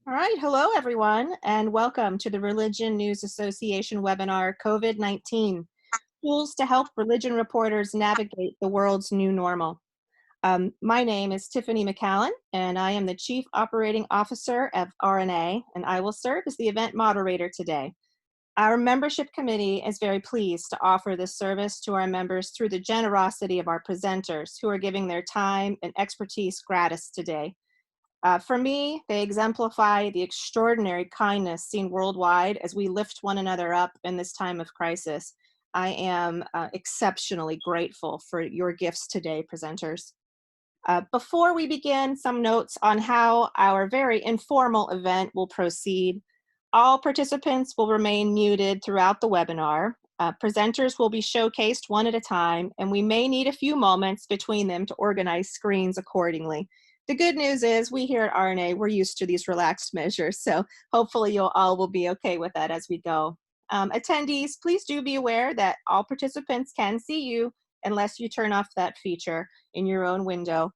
All right, hello everyone, and welcome to the Religion News Association webinar, COVID-19, Tools to Help Religion Reporters Navigate the World's New Normal. My name is Tiffany McCallan, and I am the Chief Operating Officer of RNA, and I will serve as the event moderator today. Our membership committee is very pleased to offer this service to our members through the generosity of our presenters who are giving their time and expertise gratis today. For me, they exemplify the extraordinary kindness seen worldwide as we lift one another up in this time of crisis. I am exceptionally grateful for your gifts today, presenters. Before we begin, some notes on how our very informal event will proceed. All participants will remain muted throughout the webinar. Presenters will be showcased one at a time, and we may need a few moments between them to organize screens accordingly. The good news is we here at RNA, we're used to these relaxed measures, so hopefully you all will be okay with that as we go. Attendees, please do be aware that all participants can see you unless you turn off that feature in your own window.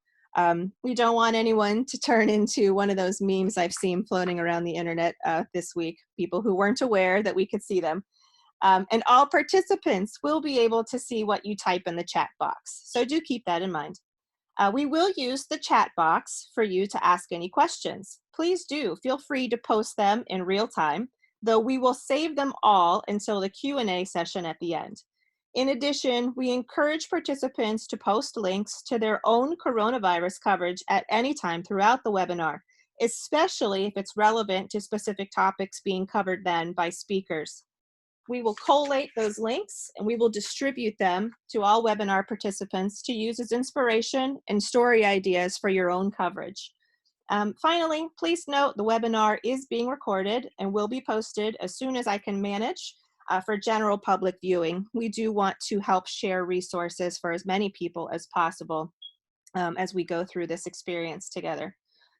We don't want anyone to turn into one of those memes I've seen floating around the internet this week, people who weren't aware that we could see them. And all participants will be able to see what you type in the chat box, so do keep that in mind. We will use the chat box for you to ask any questions. Please do feel free to post them in real time, though we will save them all until the Q&A session at the end. In addition, we encourage participants to post links to their own coronavirus coverage at any time throughout the webinar, especially if it's relevant to specific topics being covered then by speakers. We will collate those links and we will distribute them to all webinar participants to use as inspiration and story ideas for your own coverage. Finally, please note the webinar is being recorded and will be posted as soon as I can manage for general public viewing. We do want to help share resources for as many people as possible as we go through this experience together.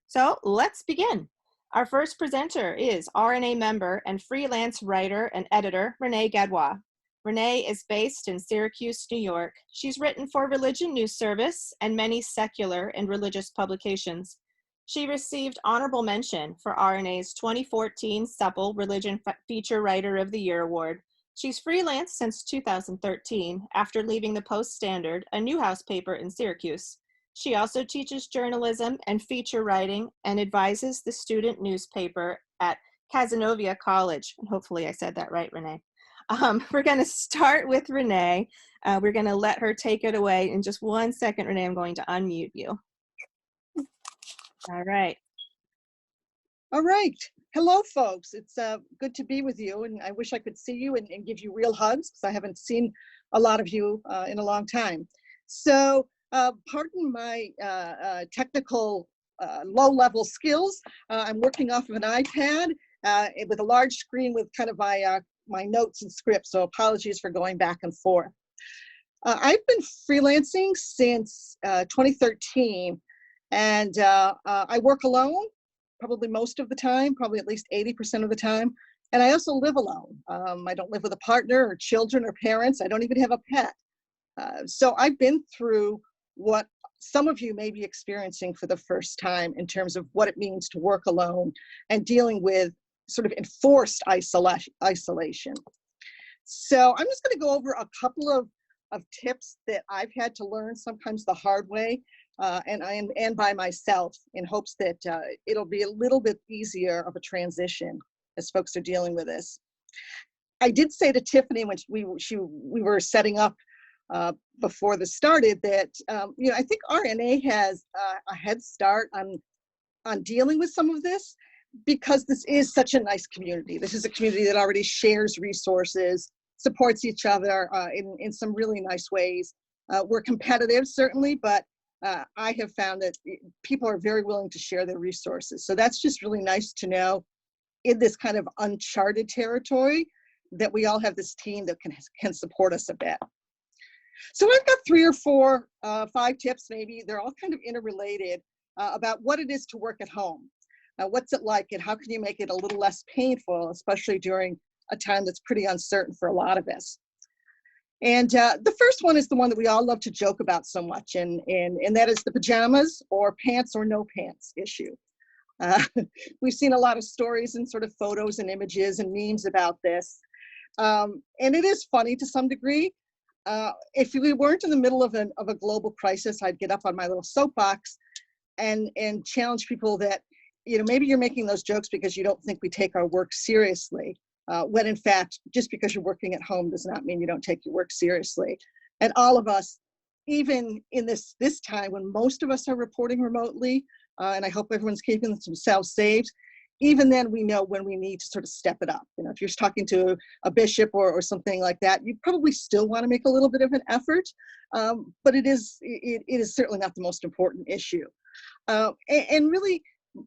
So let's begin. Our first presenter is RNA member and freelance writer and editor, Renée Gadoua. Renée is based in Syracuse, New York. She's written for Religion News Service and many secular and religious publications. She received honorable mention for RNA's 2014 Supple Religion Feature Writer of the Year Award. She's freelanced since 2013 after leaving the Post-Standard, a Newhouse paper in Syracuse. She also teaches journalism and feature writing and advises the student newspaper at Cazenovia College. And hopefully I said that right, Renee. We're going to start with Renee. We're going to let her take it away. In just 1 second, Renee, I'm going to unmute you. All right. All right. Hello, folks. It's good to be with you, and I wish I could see you and give you real hugs because I haven't seen a lot of you in a long time. So pardon my technical low-level skills. I'm working off of an iPad with a large screen with kind of my notes and scripts, so apologies for going back and forth. I've been freelancing since 2013, and I work alone probably most of the time, probably at least 80% of the time, and I also live alone. I don't live with a partner or children or parents. I don't even have a pet. So I've been through what some of you may be experiencing for the first time in terms of what it means to work alone and dealing with sort of enforced isolation. So I'm just going to go over a couple of tips that I've had to learn, sometimes the hard way, and by myself, in hopes that it'll be a little bit easier of a transition as folks are dealing with this. I did say to Tiffany when we were setting up before this started that I think RNA has a head start on dealing with some of this because this is such a nice community. This is a community that already shares resources, supports each other in some really nice ways. We're competitive, certainly, but I have found that people are very willing to share their resources. So that's just really nice to know in this kind of uncharted territory that we all have this team that can support us a bit. So I've got 3 or 4, 5 tips maybe. They're all kind of interrelated about what it is to work at home. What's it like and how can you make it a little less painful, especially during a time that's pretty uncertain for a lot of us. And the first one is the one that we all love to joke about so much, and that is the pajamas or pants or no pants issue. Uh, we've seen a lot of stories and sort of photos and images and memes about this. And it is funny to some degree. If we weren't in the middle of a global crisis, I'd get up on my little soapbox and challenge people that, maybe you're making those jokes because you don't think we take our work seriously, when in fact, just because you're working at home does not mean you don't take your work seriously. And all of us, even in this time when most of us are reporting remotely, and I hope everyone's keeping themselves safe, even then we know when we need to sort of step it up. If you're talking to a bishop or something like that, you probably still want to make a little bit of an effort, but it is certainly not the most important issue. And really,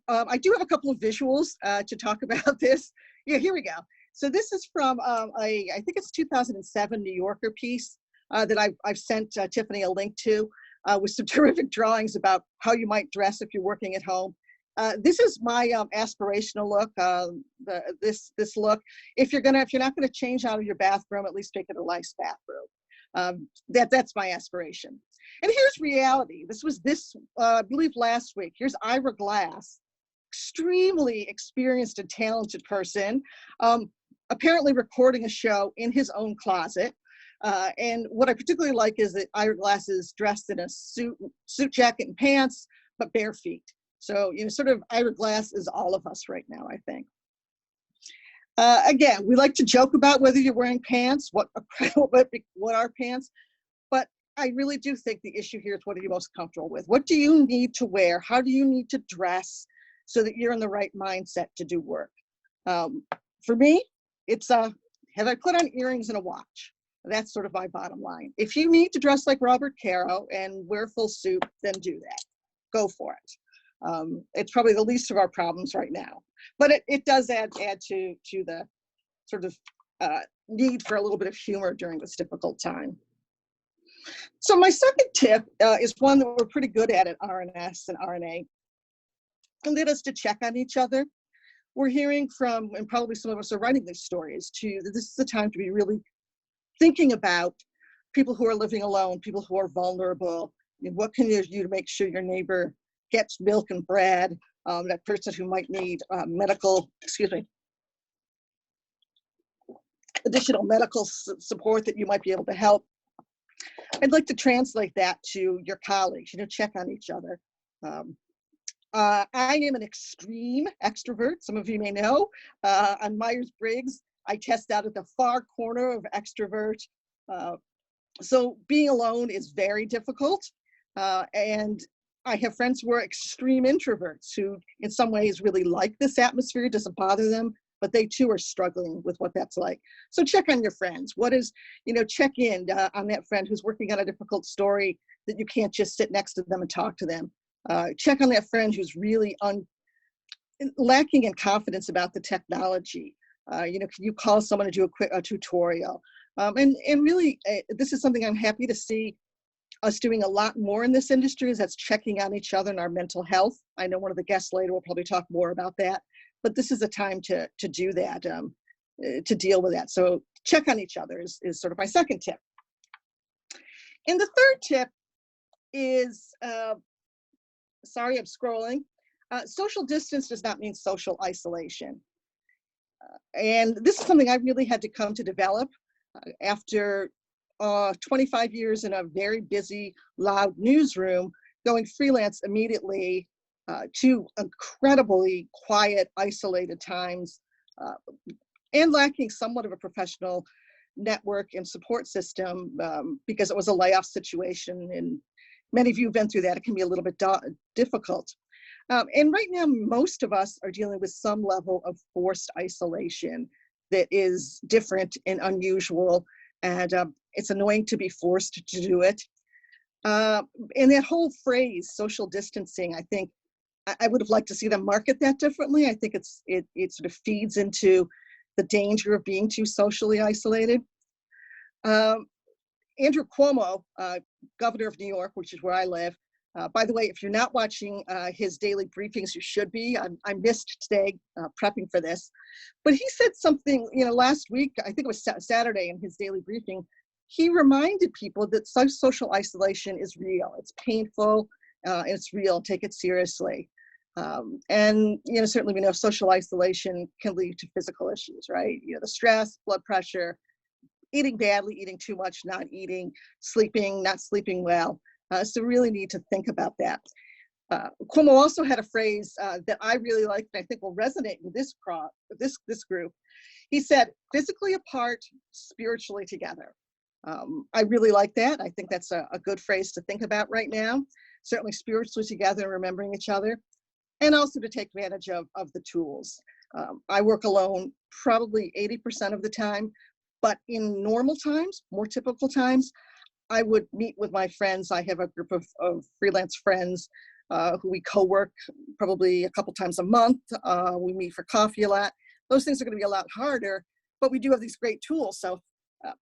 I do have a couple of visuals to talk about this. Yeah, here we go. So this is from I think it's 2007 New Yorker piece that I've sent Tiffany a link to, with some terrific drawings about how you might dress if you're working at home. This is my aspirational look. This look. If you're not gonna change out of your bathroom, at least make it a nice bathroom. That's my aspiration. And here's reality. This was I believe last week. Here's Ira Glass, extremely experienced and talented person, apparently recording a show in his own closet. And what I particularly like is that Ira Glass is dressed in a suit jacket and pants, but bare feet. So, sort of Ira Glass is all of us right now, I think. Again, we like to joke about whether you're wearing pants, what are pants, but I really do think the issue here is, what are you most comfortable with? What do you need to wear? How do you need to dress so that you're in the right mindset to do work? For me, it's have I put on earrings and a watch? That's sort of my bottom line. If you need to dress like Robert Caro and wear a full suit, then do that. Go for it. It's probably the least of our problems right now, but it does add to the sort of need for a little bit of humor during this difficult time. So my second tip is one that we're pretty good at RNS and RNA, and that is to check on each other. We're hearing from, and probably some of us are writing these stories too, that this is the time to be really thinking about people who are living alone, people who are vulnerable. What can you do to make sure your neighbor gets milk and bread, that person who might need additional medical support that you might be able to help. I'd like to translate that to your colleagues, check on each other. I am an extreme extrovert, some of you may know. On Myers-Briggs, I test out at the far corner of extrovert. So being alone is very difficult. And I have friends who are extreme introverts who in some ways really like this atmosphere, it doesn't bother them, but they too are struggling with what that's like. So check on your friends. Check in on that friend who's working on a difficult story that you can't just sit next to them and talk to them. Check on that friend who's really lacking in confidence about the technology. Can you call someone to do a tutorial? And really, this is something I'm happy to see us doing a lot more in this industry, is that's checking on each other and our mental health. I know one of the guests later will probably talk more about that, but this is a time to do that, to deal with that. So check on each other is sort of my second tip. And the third tip is, sorry, I'm scrolling. Social distance does not mean social isolation. And this is something I really had to come to develop after 25 years in a very busy, loud newsroom, going freelance immediately to incredibly quiet, isolated times, and lacking somewhat of a professional network and support system because it was a layoff situation. And many of you have been through that. It can be a little bit difficult. And right now, most of us are dealing with some level of forced isolation that is different and unusual. And it's annoying to be forced to do it. And that whole phrase, social distancing, I think I would have liked to see them market that differently. I think it sort of feeds into the danger of being too socially isolated. Andrew Cuomo, governor of New York, which is where I live. By the way, if you're not watching his daily briefings, you should be. I missed today prepping for this. But he said something, last week, I think it was Saturday in his daily briefing, he reminded people that social isolation is real. It's painful, and it's real. Take it seriously. And, certainly we know social isolation can lead to physical issues, right? The stress, blood pressure, eating badly, eating too much, not eating, sleeping, not sleeping well. So really need to think about that. Cuomo also had a phrase that I really liked and I think will resonate with this group. He said, physically apart, spiritually together. I really like that. I think that's a good phrase to think about right now. Certainly spiritually together, remembering each other, and also to take advantage of the tools. I work alone probably 80% of the time, but in normal times, more typical times, I would meet with my friends. I have a group of freelance friends who we co-work probably a couple times a month. We meet for coffee a lot. Those things are going to be a lot harder, but we do have these great tools, so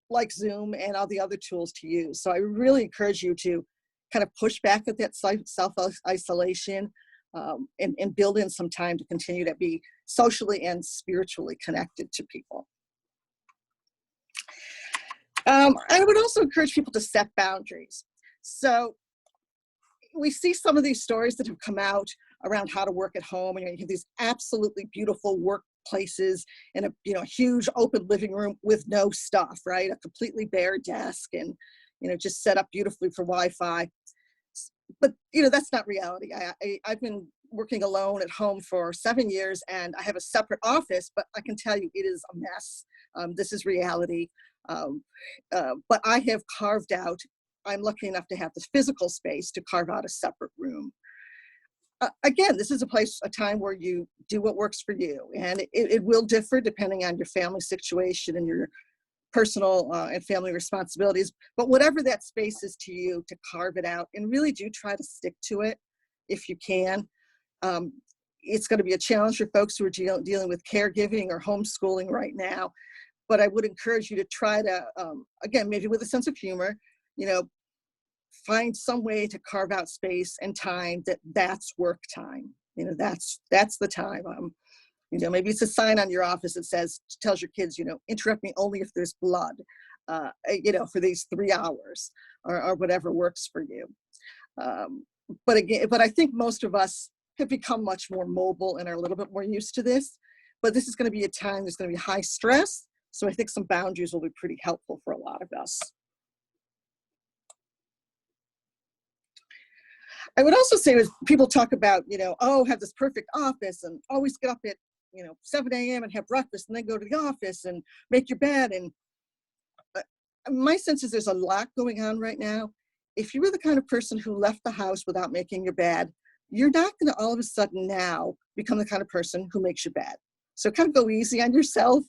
like Zoom and all the other tools to use. So I really encourage you to kind of push back at that self-isolation and build in some time to continue to be socially and spiritually connected to people. I would also encourage people to set boundaries. So we see some of these stories that have come out around how to work at home, and you have these absolutely beautiful workplaces and a huge open living room with no stuff, right? A completely bare desk and just set up beautifully for Wi-Fi. But that's not reality. I've been working alone at home for 7 years, and I have a separate office, but I can tell you it is a mess. This is reality. But I have carved out, I'm lucky enough to have the physical space to carve out a separate room. Again, this is a time where you do what works for you, and it will differ depending on your family situation and your personal and family responsibilities. But whatever that space is to you, to carve it out and really do try to stick to it if you can. It's going to be a challenge for folks who are dealing with caregiving or homeschooling right now. But I would encourage you to try to, again, maybe with a sense of humor, find some way to carve out space and time that's work time. That's the time. Maybe it's a sign on your office that tells your kids, interrupt me only if there's blood, for these 3 hours or whatever works for you. But I think most of us have become much more mobile and are a little bit more used to this. But this is going to be a time there's going to be high stress. So I think some boundaries will be pretty helpful for a lot of us. I would also say, as people talk about, have this perfect office and always get up at, 7 a.m. and have breakfast and then go to the office and make your bed. And my sense is there's a lot going on right now. If you were the kind of person who left the house without making your bed, you're not going to all of a sudden now become the kind of person who makes your bed. So kind of go easy on yourself,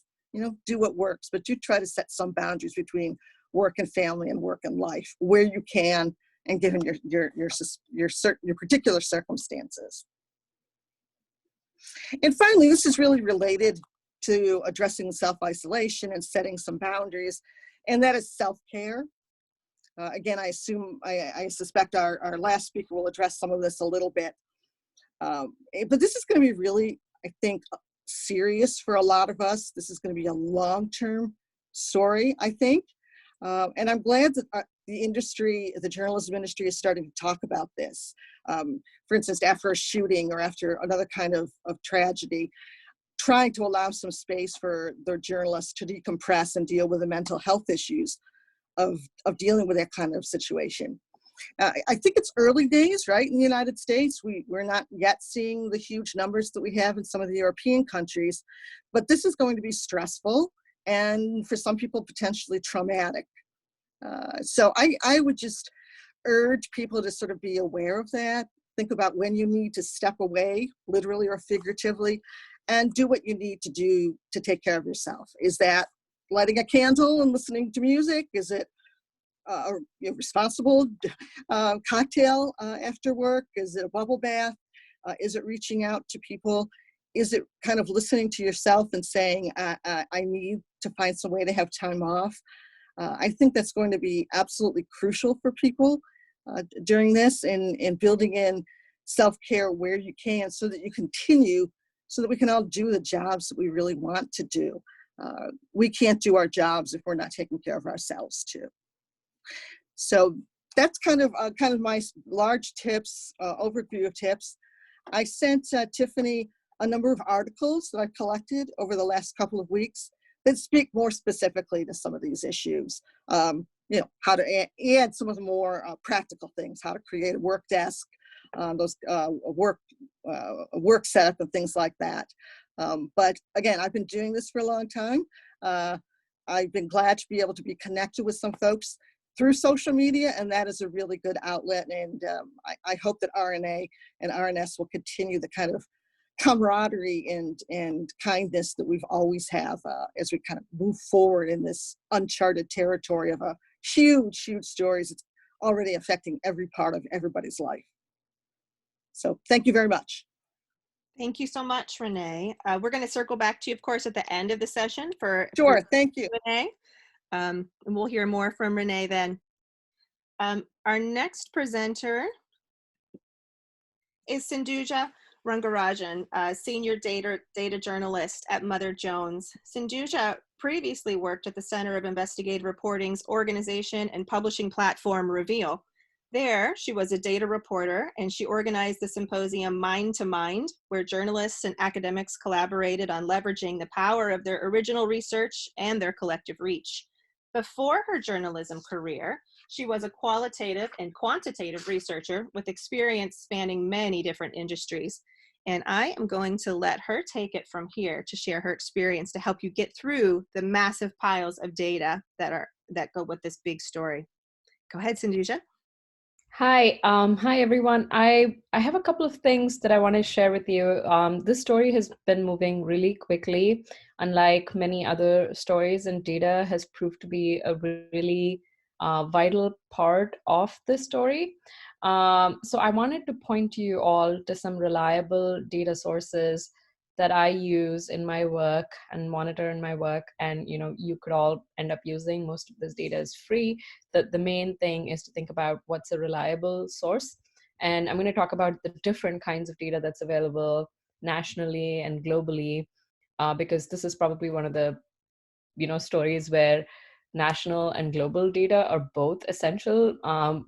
do what works, but do try to set some boundaries between work and family and work and life where you can, and given your particular circumstances. And finally, this is really related to addressing self-isolation and setting some boundaries, and that is self-care. Again, I suspect our last speaker will address some of this a little bit. But this is going to be really, I think, serious for a lot of us. This is going to be a long-term story, I think. And I'm glad that the journalism industry is starting to talk about this. For instance, after a shooting or after another kind of tragedy, trying to allow some space for their journalists to decompress and deal with the mental health issues of dealing with that kind of situation. I think it's early days, right? In the United States, we're not yet seeing the huge numbers that we have in some of the European countries, but this is going to be stressful and for some people potentially traumatic. So I would just urge people to sort of be aware of that. Think about when you need to step away, literally or figuratively, and do what you need to do to take care of yourself. Is that lighting a candle and listening to music? Is it a responsible cocktail after work? Is it a bubble bath? Is it reaching out to people? Is it kind of listening to yourself and saying, I need to find some way to have time off? I think that's going to be absolutely crucial for people during this, and building in self-care where you can so that you continue, so that we can all do the jobs that we really want to do. We can't do our jobs if we're not taking care of ourselves too. So that's kind of my large tips, overview of tips. I sent Tiffany a number of articles that I've collected over the last couple of weeks that speak more specifically to some of these issues. How to add some of the more practical things, how to create a work desk, a work setup and things like that. But again, I've been doing this for a long time. I've been glad to be able to be connected with some folks through social media, and that is a really good outlet. And I hope that RNA and RNS will continue the kind of camaraderie and kindness that we've always have as we kind of move forward in this uncharted territory of a huge, huge stories. It's already affecting every part of everybody's life. So thank you very much. Thank you so much, Renee. We're going to circle back to you, of course, at the end of the session for Sure, thank you. Renee. And we'll hear more from Renee then. Our next presenter is Sinduja Rangarajan, senior data journalist at Mother Jones. Sinduja previously worked at the Center of Investigative Reporting's organization and publishing platform Reveal. There, she was a data reporter, and she organized the symposium Mind to Mind, where journalists and academics collaborated on leveraging the power of their original research and their collective reach. Before her journalism career, she was a qualitative and quantitative researcher with experience spanning many different industries. And I am going to let her take it from here to share her experience to help you get through the massive piles of data that go with this big story. Go ahead, Sinduja. Hi, hi everyone. I have a couple of things that I want to share with you. This story has been moving really quickly, unlike many other stories, and data has proved to be a really vital part of this story. So I wanted to point you all to some reliable data sources that I use in my work and monitor in my work, and you could all end up using. Most of this data is free. The main thing is to think about what's a reliable source, and I'm going to talk about the different kinds of data that's available nationally and globally, because this is probably one of the stories where national and global data are both essential.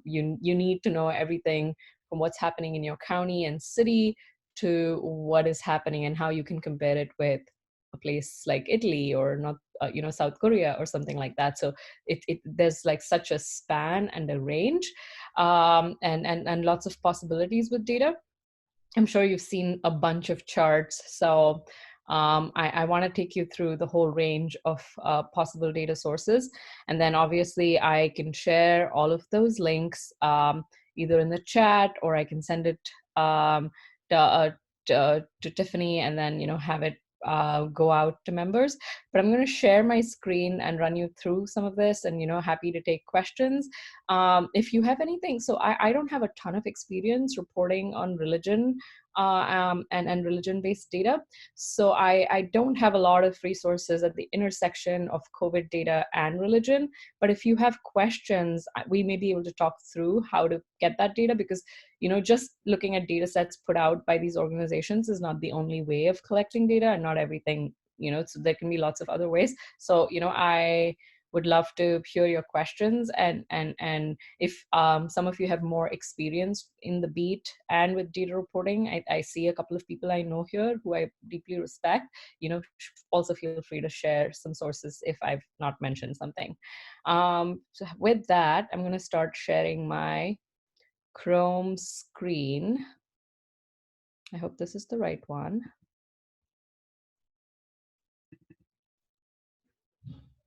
You need to know everything from what's happening in your county and city to what is happening and how you can compare it with a place like Italy or not, South Korea or something like that. So there's like such a span and a range, and lots of possibilities with data. I'm sure you've seen a bunch of charts. So I want to take you through the whole range of possible data sources. And then obviously I can share all of those links either in the chat, or I can send it to Tiffany and then have it go out to members. But I'm going to share my screen and run you through some of this, and happy to take questions if you have anything. So I don't have a ton of experience reporting on religion and religion-based data. So I don't have a lot of resources at the intersection of COVID data and religion. But if you have questions, we may be able to talk through how to get that data, because just looking at data sets put out by these organizations is not the only way of collecting data, and not everything, so there can be lots of other ways. So I would love to hear your questions, and if some of you have more experience in the beat and with data reporting, I see a couple of people I know here who I deeply respect, also feel free to share some sources if I've not mentioned something. So with that, I'm going to start sharing my Chrome screen. I hope this is the right one.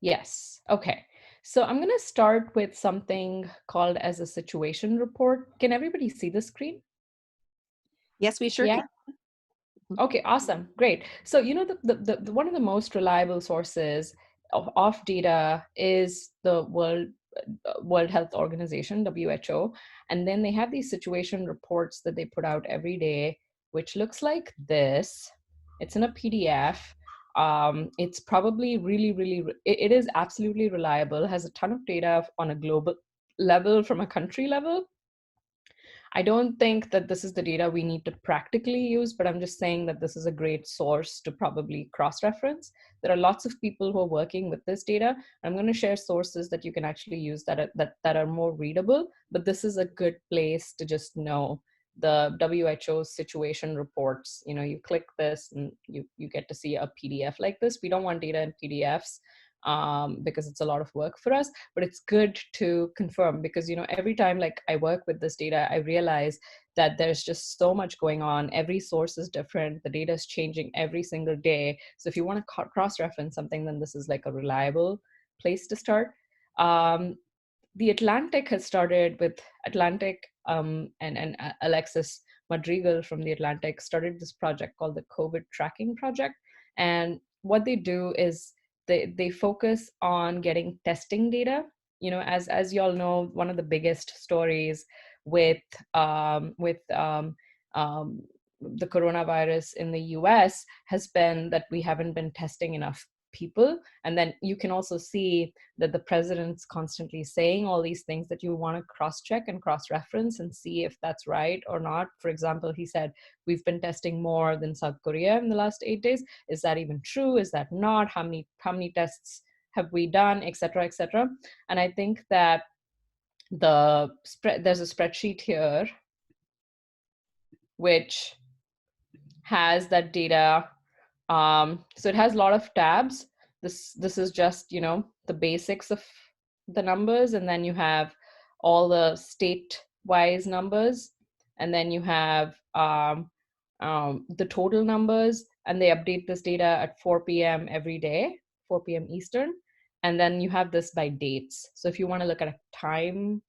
Yes, okay. So I'm going to start with something called as a situation report. Can everybody see the screen? Yes, we sure can. Okay, awesome, great. So the one of the most reliable sources of data is the World Health Organization, WHO, and then they have these situation reports that they put out every day, which looks like this. It's in a PDF. It's probably it is absolutely reliable, has a ton of data on a global level, from a country level. I don't think that this is the data we need to practically use, but I'm just saying that this is a great source to probably cross-reference. There are lots of people who are working with this data. I'm going to share sources that you can actually use that are more readable, but this is a good place to just know the WHO situation reports. You click this and you get to see a PDF like this. We don't want data in PDFs because it's a lot of work for us, but it's good to confirm because, every time like I work with this data, I realize that there's just so much going on. Every source is different. The data is changing every single day. So if you want to cross-reference something, then this is like a reliable place to start. The Atlantic has started with Atlantic and Alexis Madrigal from the Atlantic started this project called the COVID tracking project. And what they do is they focus on getting testing data. As you all know, one of the biggest stories with the coronavirus in the US has been that we haven't been testing enough people. And then you can also see that the president's constantly saying all these things that you want to cross-check and cross-reference and see if that's right or not. For example, he said, we've been testing more than South Korea in the last 8 days. Is that even true? Is that not? How many tests have we done, et cetera, et cetera. And I think that there's a spreadsheet here which has that data. So it has a lot of tabs. This is just, the basics of the numbers. And then you have all the state-wise numbers. And then you have the total numbers. And they update this data at 4 p.m. every day, 4 p.m. Eastern. And then you have this by dates. So if you want to look at a time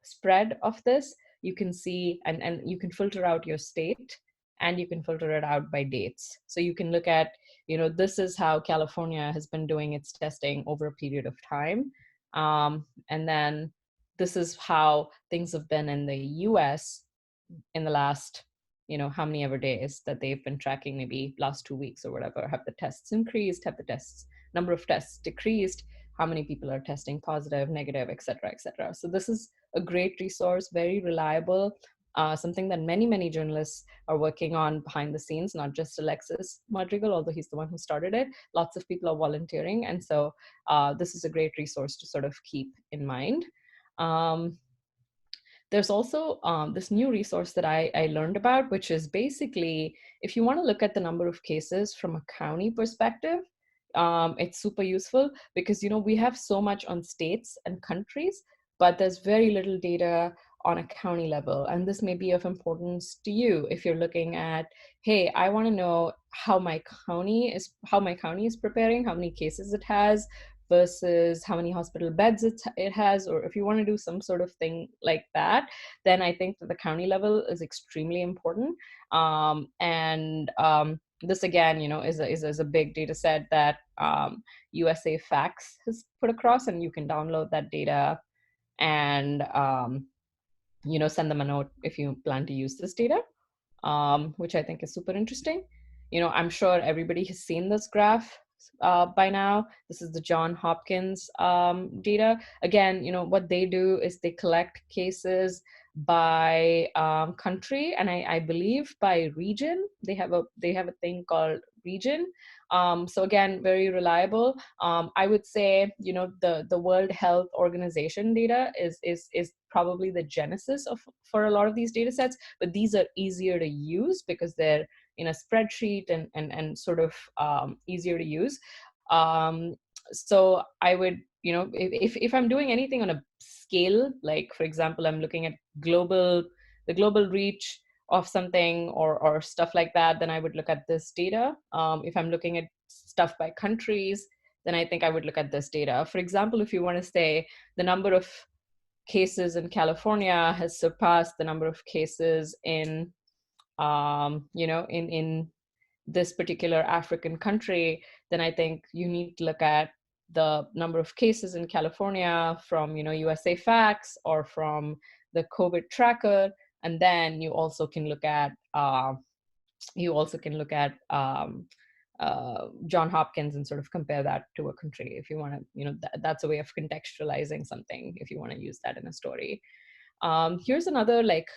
spread of this, you can see, and you can filter out your state, and you can filter it out by dates. So you can look at, this is how California has been doing its testing over a period of time. And then this is how things have been in the US in the last, how many ever days that they've been tracking, maybe last 2 weeks or whatever. Have the tests increased? Have the number of tests decreased? How many people are testing positive, negative, et cetera, et cetera. So this is a great resource, very reliable, something that many, many journalists are working on behind the scenes, not just Alexis Madrigal, although he's the one who started it. Lots of people are volunteering. And so this is a great resource to sort of keep in mind. There's also this new resource that I learned about, which is basically, if you want to look at the number of cases from a county perspective, it's super useful because, we have so much on states and countries, but there's very little data on a county level. And this may be of importance to you if you're looking at, hey, I want to know how my county is preparing, how many cases it has versus how many hospital beds it has, or if you want to do some sort of thing like that, then I think that the county level is extremely important. This again, is a big data set that USA Facts has put across, and you can download that data and send them a note if you plan to use this data, which I think is super interesting. I'm sure everybody has seen this graph by now. This is the John Hopkins data. Again, what they do is they collect cases by country, and I believe by region. They have a thing called region. So again, very reliable. I would say, the World Health Organization data is probably the genesis for a lot of these data sets, but these are easier to use because they're in a spreadsheet and sort of easier to use. So I would, if I'm doing anything on a scale, like for example, I'm looking at the global reach of something or stuff like that, then I would look at this data. If I'm looking at stuff by countries, then I think I would look at this data. For example, if you want to say the number of cases in California has surpassed the number of cases in in this particular African country, then I think you need to look at the number of cases in California from, USA Facts or from the COVID tracker. And then you also can look at, John Hopkins and sort of compare that to a country if you want to, that's a way of contextualizing something if you want to use that in a story. Here's another, like,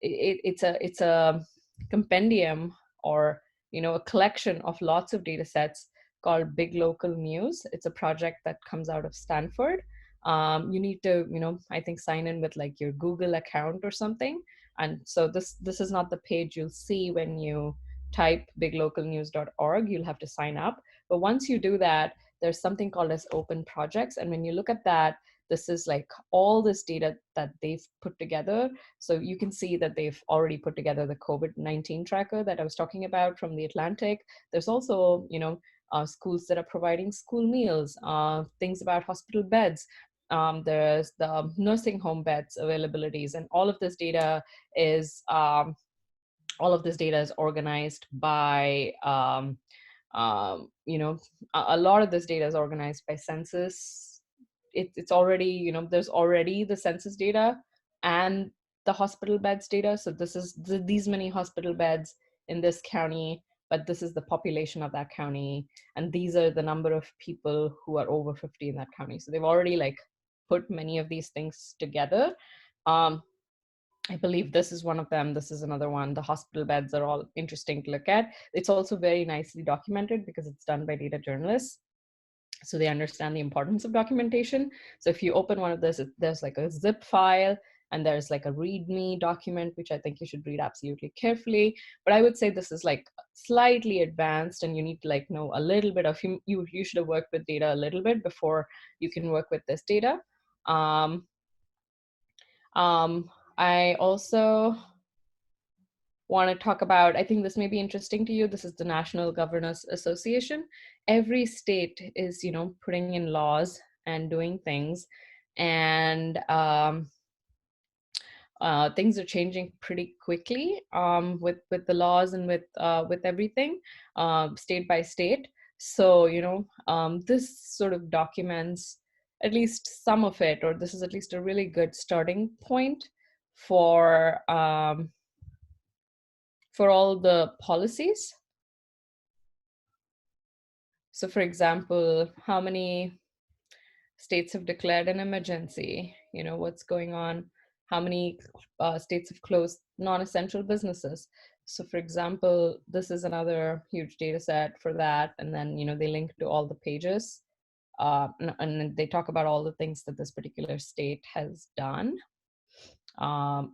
it's a compendium or a collection of lots of data sets called Big Local News. It's a project that comes out of Stanford. You need to I think sign in with like your Google account or something, And so this is not the page you'll see when you type biglocalnews.org. You'll have to sign up. But once you do that, there's something called as open projects. And when you look at that, this is like all this data that they've put together. So you can see that they've already put together the COVID-19 tracker that I was talking about from the Atlantic. There's also, schools that are providing school meals, things about hospital beds. There's the nursing home beds availabilities, and all of this data is organized by a lot of this data is organized by census. It's already, there's already the census data and the hospital beds data. So this is these many hospital beds in this county, but this is the population of that county, and these are the number of people who are over 50 in that county. So they've already like put many of these things together. I believe this is one of them. This is another one. The hospital beds are all interesting to look at. It's also very nicely documented because it's done by data journalists. So they understand the importance of documentation. So if you open one of this, there's like a zip file and there's like a README document, which I think you should read absolutely carefully. But I would say this is like slightly advanced, and you need to like know a little bit of, you should have worked with data a little bit before you can work with this data. I also want to talk about, I think this may be interesting to you. This is the National Governors Association. Every state is, putting in laws and doing things, and things are changing pretty quickly with the laws and with everything, state by state. So, this sort of documents at least some of it, or this is at least a really good starting point for all the policies. So for example, how many states have declared an emergency, what's going on, how many states have closed non-essential businesses. So for example, this is another huge data set for that. And then, they link to all the pages and they talk about all the things that this particular state has done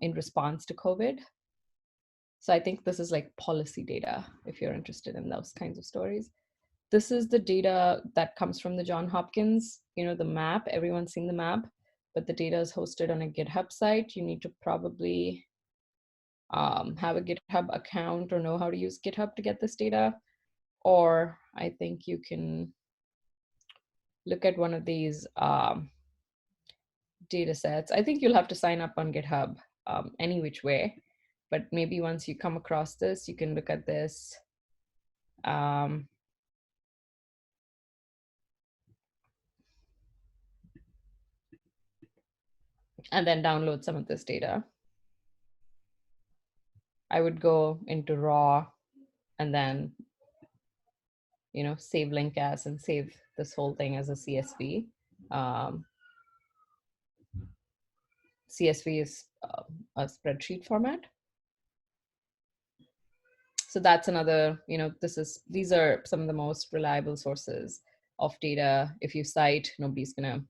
in response to COVID. So I think this is like policy data, if you're interested in those kinds of stories. This is the data that comes from the Johns Hopkins, the map. Everyone's seen the map, but the data is hosted on a GitHub site. You need to probably have a GitHub account or know how to use GitHub to get this data. Or I think you can look at one of these data sets. I think you'll have to sign up on GitHub any which way, but maybe once you come across this, you can look at this. And then download some of this data. I would go into raw and then, save link as and save this whole thing as a CSV. CSV is a spreadsheet format. So that's another, these are some of the most reliable sources of data. If you cite, nobody's gonna,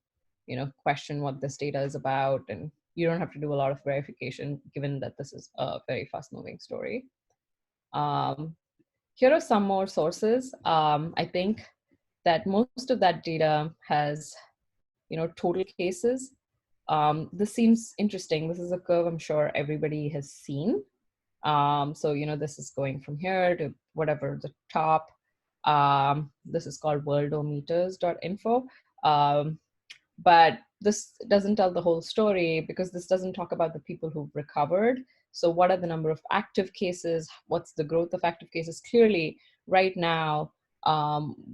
question what this data is about, and you don't have to do a lot of verification given that this is a very fast moving story. Here are some more sources. I think that most of that data has, total cases. This seems interesting. This is a curve I'm sure everybody has seen. So, this is going from here to whatever the top. This is called worldometers.info. But this doesn't tell the whole story because this doesn't talk about the people who've recovered. So what are the number of active cases? What's the growth of active cases? Clearly, right now,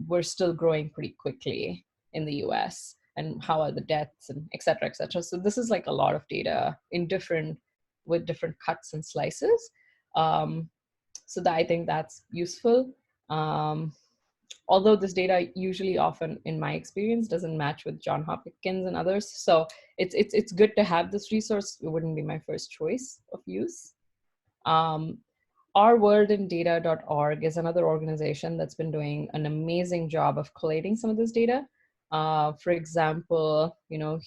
we're still growing pretty quickly in the US. And how are the deaths and et cetera, et cetera. So this is like a lot of data with different cuts and slices. So that I think that's useful. Although this data usually often, in my experience, doesn't match with Johns Hopkins and others. So it's good to have this resource. It wouldn't be my first choice of use. ourworldindata.org is another organization that's been doing an amazing job of collating some of this data. For example,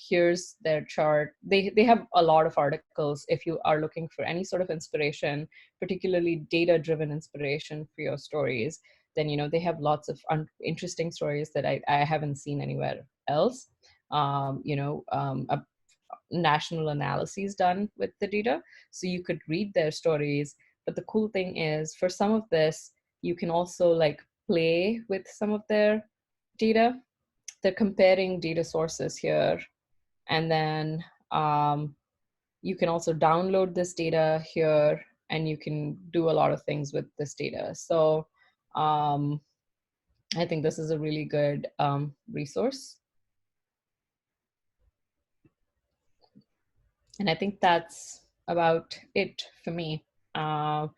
here's their chart. They have a lot of articles if you are looking for any sort of inspiration, particularly data-driven inspiration for your stories. Then they have lots of interesting stories that I haven't seen anywhere else. National analyses done with the data, so you could read their stories. But the cool thing is, for some of this, you can also like play with some of their data. They're comparing data sources here, and then you can also download this data here, and you can do a lot of things with this data. So I think this is a really good resource. And I think that's about it for me. I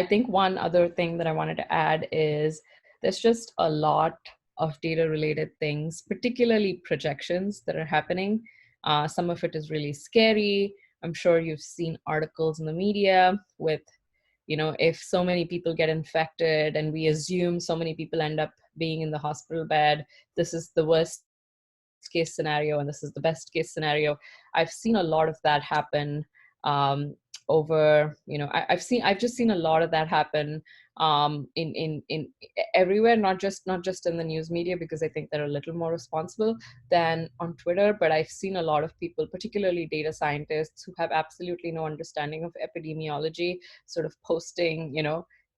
think one other thing that I wanted to add is there's just a lot of data related things, particularly projections that are happening. Some of it is really scary. I'm sure you've seen articles in the media with, if so many people get infected and we assume so many people end up being in the hospital bed, this is the worst case scenario and this is the best case scenario. I've seen a lot of that happen I've just seen a lot of that happen in everywhere, not just in the news media, because I think they're a little more responsible than on Twitter, but I've seen a lot of people, particularly data scientists, who have absolutely no understanding of epidemiology, sort of posting,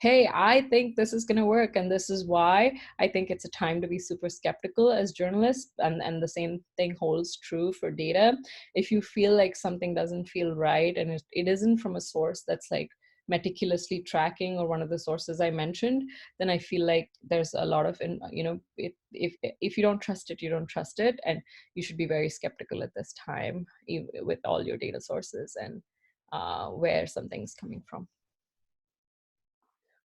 hey, I think this is going to work and this is why. I think it's a time to be super skeptical as journalists, and the same thing holds true for data. If you feel like something doesn't feel right and it isn't from a source that's like meticulously tracking, or one of the sources I mentioned, then I feel like there's a lot of, if you don't trust it, you don't trust it, and you should be very skeptical at this time with all your data sources and where something's coming from.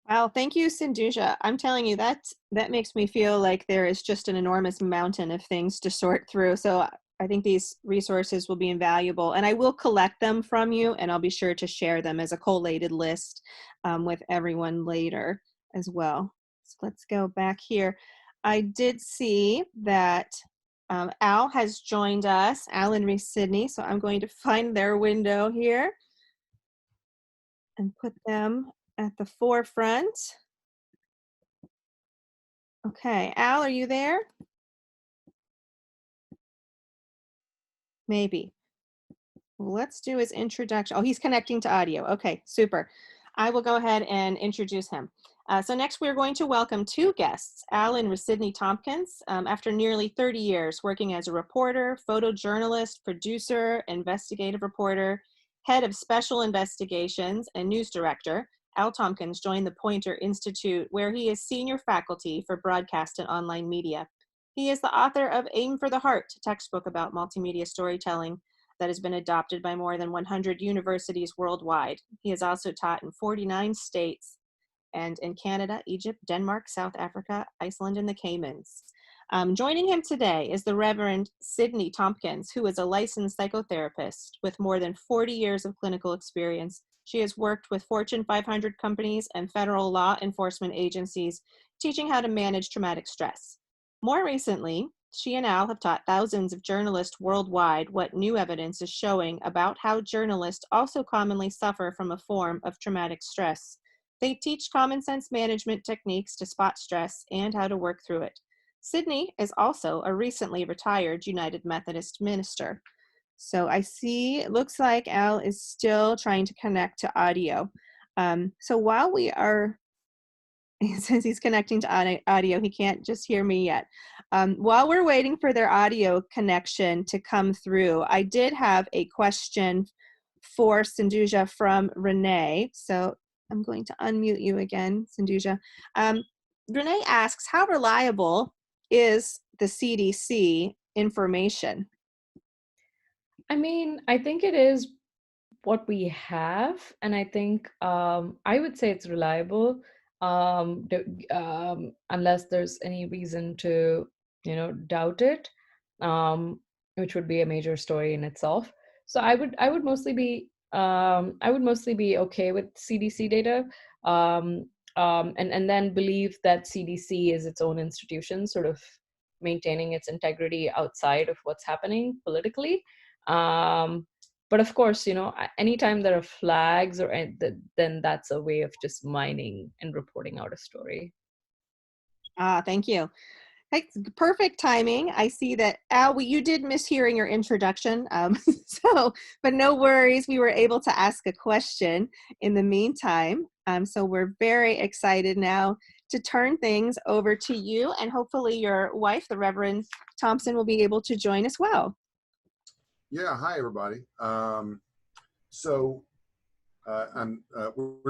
Wow, thank you, Sinduja. I'm telling you, that makes me feel like there is just an enormous mountain of things to sort through. So I think these resources will be invaluable, and I will collect them from you, and I'll be sure to share them as a collated list with everyone later as well. So let's go back here. I did see that Al has joined us, Al and Reese Sydney, so I'm going to find their window here and put them at the forefront. Okay, Al, are you there? Maybe. Let's do his introduction. Oh, he's connecting to audio. Okay, super. I will go ahead and introduce him. So next we're going to welcome two guests, Al and Sidney Tompkins. After nearly 30 years working as a reporter, photojournalist, producer, investigative reporter, head of special investigations, and news director, Al Tompkins joined the Poynter Institute, where he is senior faculty for broadcast and online media. He is the author of Aim for the Heart, a textbook about multimedia storytelling that has been adopted by more than 100 universities worldwide. He has also taught in 49 states and in Canada, Egypt, Denmark, South Africa, Iceland, and the Caymans. Joining him today is the Reverend Sidney Tompkins, who is a licensed psychotherapist with more than 40 years of clinical experience. She has worked with Fortune 500 companies and federal law enforcement agencies, teaching how to manage traumatic stress. More recently, she and Al have taught thousands of journalists worldwide what new evidence is showing about how journalists also commonly suffer from a form of traumatic stress. They teach common sense management techniques to spot stress and how to work through it. Sidney is also a recently retired United Methodist minister. So I see, it looks like Al is still trying to connect to audio. So while we are, since he's connecting to audio, he can't just hear me yet. While we're waiting for their audio connection to come through, I did have a question for Sinduja from Renee. So I'm going to unmute you again, Sinduja. Renee asks, how reliable is the CDC information? I mean, I think it is what we have, and I think I would say it's reliable, unless there's any reason to, doubt it, which would be a major story in itself. So I would mostly be okay with CDC data, and then believe that CDC is its own institution, sort of maintaining its integrity outside of what's happening politically. But of course, anytime there are flags then that's a way of just mining and reporting out a story. Thank you. Hey, perfect timing. I see that, Al, you did miss hearing your introduction. But no worries. We were able to ask a question in the meantime. So we're very excited now to turn things over to you, and hopefully your wife, the Reverend Thompson, will be able to join as well. Yeah, hi everybody. We're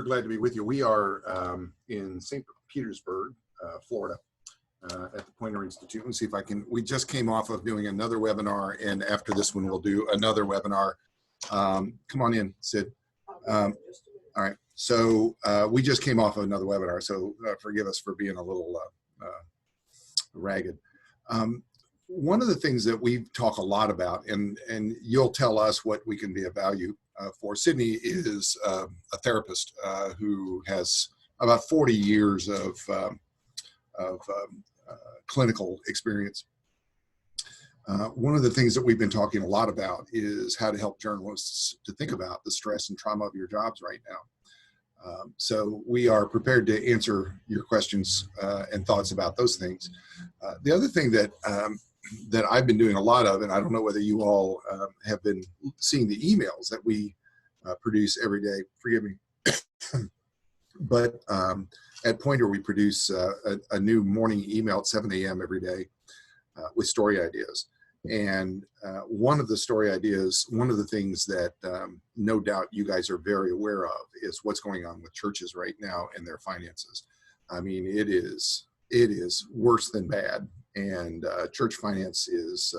glad to be with you. We are in St. Petersburg, Florida, at the Poynter Institute. Let's see if I can. We just came off of doing another webinar, and after this one, we'll do another webinar. Come on in, Sid. All right. So we just came off of another webinar, so forgive us for being a little ragged. One of the things that we talk a lot about, and you'll tell us what we can be of value for. Sydney is a therapist who has about 40 years of clinical experience. One of the things that we've been talking a lot about is how to help journalists to think about the stress and trauma of your jobs right now. So we are prepared to answer your questions and thoughts about those things. The other thing that I've been doing a lot of, and I don't know whether you all have been seeing the emails that we produce every day, forgive me, but at Poynter we produce a new morning email at 7 a.m. every day with story ideas. And one of the story ideas, one of the things that no doubt you guys are very aware of is what's going on with churches right now and their finances. I mean, it is worse than bad, and church finance is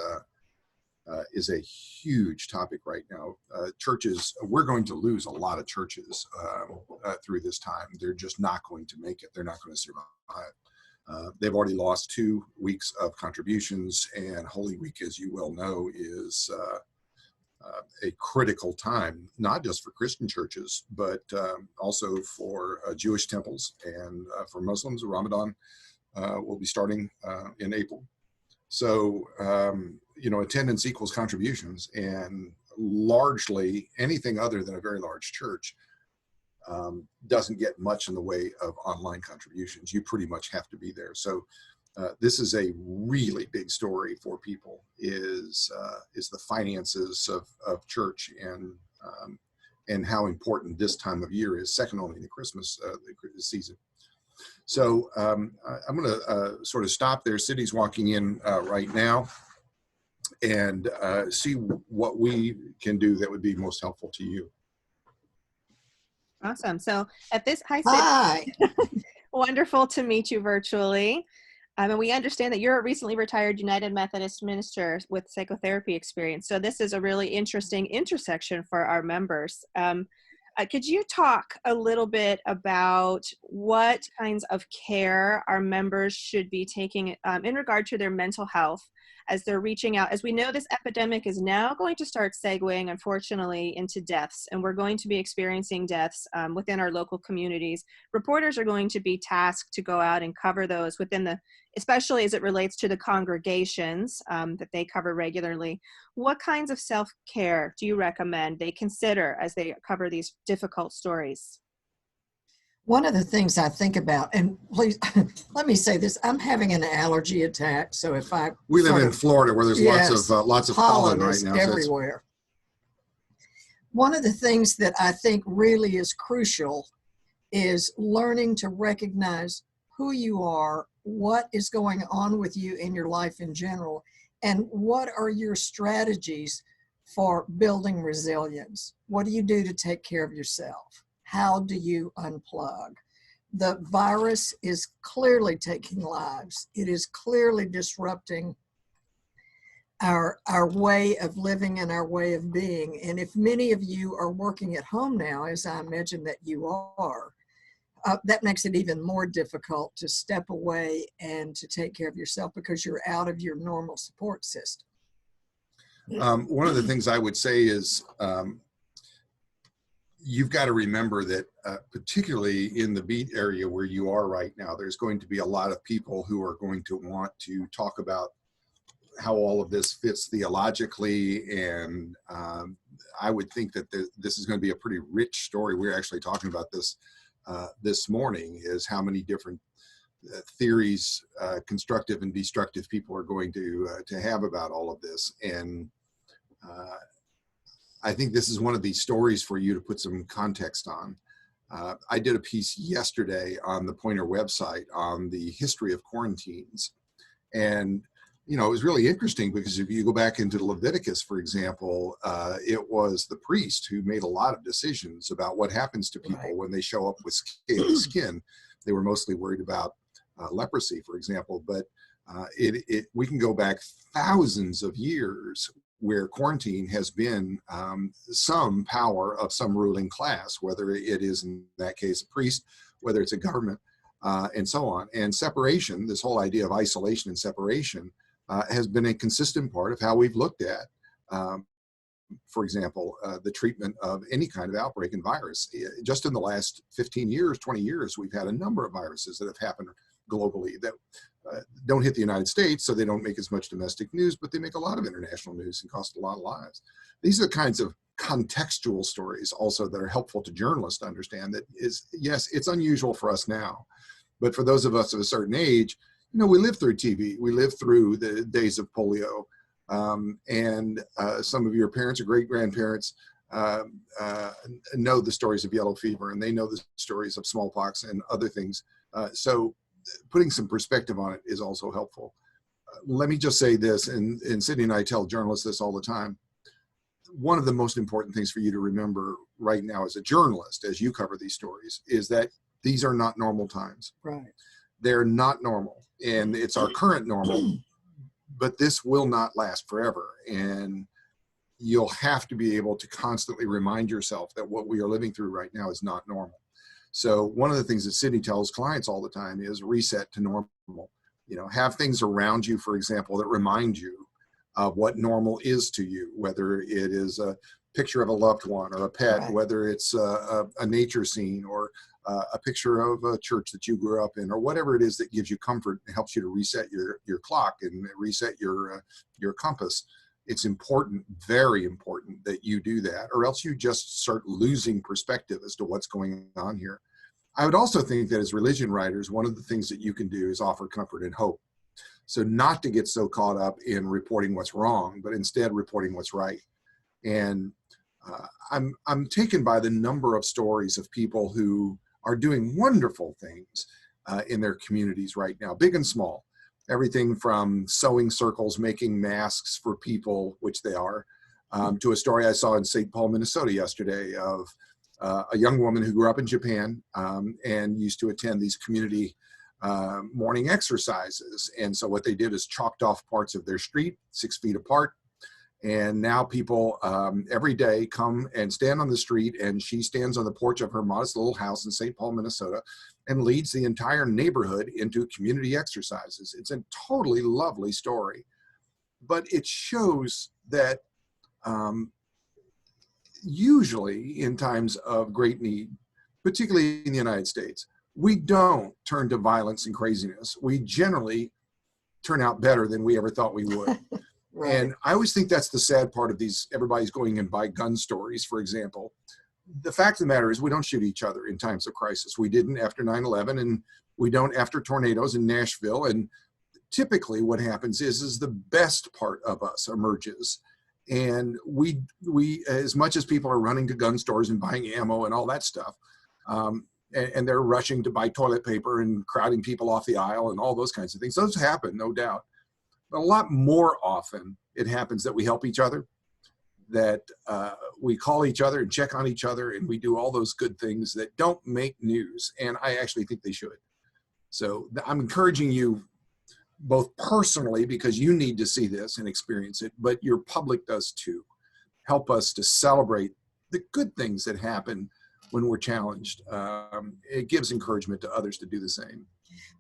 a huge topic right now. Churches, we're going to lose a lot of churches through this time. They're just not going to make it. They're not going to survive. They've already lost 2 weeks of contributions, and Holy Week, as you well know, is a critical time, not just for Christian churches, but also for Jewish temples and for Muslims. Ramadan will be starting in April. So, attendance equals contributions, and largely anything other than a very large church doesn't get much in the way of online contributions. You pretty much have to be there. So this is a really big story for people, is the finances of church, and how important this time of year is, second only to Christmas season. So I'm going to sort of stop there. Sidney's walking in right now, and see what we can do that would be most helpful to you. Awesome. So at this, hi, Hi. Wonderful to meet you virtually. And we understand that you're a recently retired United Methodist minister with psychotherapy experience. So this is a really interesting intersection for our members. Could you talk a little bit about what kinds of care our members should be taking in regard to their mental health as they're reaching out? As we know, this epidemic is now going to start segueing, unfortunately, into deaths, and we're going to be experiencing deaths within our local communities. Reporters are going to be tasked to go out and cover those within especially as it relates to the congregations that they cover regularly. What kinds of self-care do you recommend they consider as they cover these difficult stories? One of the things I think about, and please let me say this, I'm having an allergy attack, so if we live in Florida where there's lots of pollen right now everywhere. One of the things that I think really is crucial is learning to recognize who you are, what is going on with you in your life in general, and what are your strategies for building resilience. What do you do to take care of yourself? How do you unplug? The virus is clearly taking lives. It is clearly disrupting our way of living and our way of being. And if many of you are working at home now, as I imagine that you are, that makes it even more difficult to step away and to take care of yourself because you're out of your normal support system. One of the things I would say is you've got to remember that particularly in the beat area where you are right now, there's going to be a lot of people who are going to want to talk about how all of this fits theologically, and I would think that this is going to be a pretty rich story. We're actually talking about this this morning, is how many different theories, constructive and destructive, people are going to have about all of this. And I think this is one of these stories for you to put some context on. I did a piece yesterday on the Pointer website on the history of quarantines. And, you know, it was really interesting because if you go back into Leviticus, for example, it was the priest who made a lot of decisions about what happens to people when they show up with skin. They were mostly worried about leprosy, for example, but we can go back thousands of years where quarantine has been some power of some ruling class, whether it is in that case a priest, whether it's a government, and so on. And separation, this whole idea of isolation and separation, has been a consistent part of how we've looked at, for example, the treatment of any kind of outbreak and virus. Just in the last 15 years, 20 years, we've had a number of viruses that have happened globally that don't hit the United States, so they don't make as much domestic news, but they make a lot of international news and cost a lot of lives. These are the kinds of contextual stories also that are helpful to journalists to understand that is, yes, it's unusual for us now, but for those of us of a certain age, you know, we lived through TV, we lived through the days of polio, and some of your parents or great-grandparents know the stories of yellow fever, and they know the stories of smallpox and other things. So putting some perspective on it is also helpful. Let me just say this, and Sydney and I tell journalists this all the time. One of the most important things for you to remember right now as a journalist, as you cover these stories, is that these are not normal times. Right. They're not normal, and it's our current normal, but this will not last forever. And you'll have to be able to constantly remind yourself that what we are living through right now is not normal. So one of the things that Sydney tells clients all the time is reset to normal. You know, have things around you, for example, that remind you of what normal is to you, whether it is a picture of a loved one or a pet, Right. whether it's a nature scene or a picture of a church that you grew up in, or whatever it is that gives you comfort and helps you to reset your clock and reset your compass. It's important, very important, that you do that, or else you just start losing perspective as to what's going on here. I would also think that as religion writers, one of the things that you can do is offer comfort and hope. So not to get so caught up in reporting what's wrong, but instead reporting what's right. And I'm taken by the number of stories of people who are doing wonderful things in their communities right now, big and small. Everything from sewing circles, making masks for people, which they are, to a story I saw in St. Paul, Minnesota yesterday of a young woman who grew up in Japan and used to attend these community morning exercises. And so what they did is chalked off parts of their street 6 feet apart. And now people every day come and stand on the street, and she stands on the porch of her modest little house in St. Paul, Minnesota, and leads the entire neighborhood into community exercises. It's a totally lovely story, but it shows that usually in times of great need, particularly in the United States, we don't turn to violence and craziness. We generally turn out better than we ever thought we would. Right. And I always think that's the sad part of these, everybody's going and buy gun stories, for example. The fact of the matter is we don't shoot each other in times of crisis. We didn't after 9/11, and we don't after tornadoes in Nashville. And typically what happens is the best part of us emerges. And we as much as people are running to gun stores and buying ammo and all that stuff, and they're rushing to buy toilet paper and crowding people off the aisle and all those kinds of things. Those happen, no doubt. But a lot more often, it happens that we help each other, that we call each other and check on each other, and we do all those good things that don't make news. And I actually think they should. So I'm encouraging you both personally, because you need to see this and experience it, but your public does too. Help us to celebrate the good things that happen when we're challenged. It gives encouragement to others to do the same.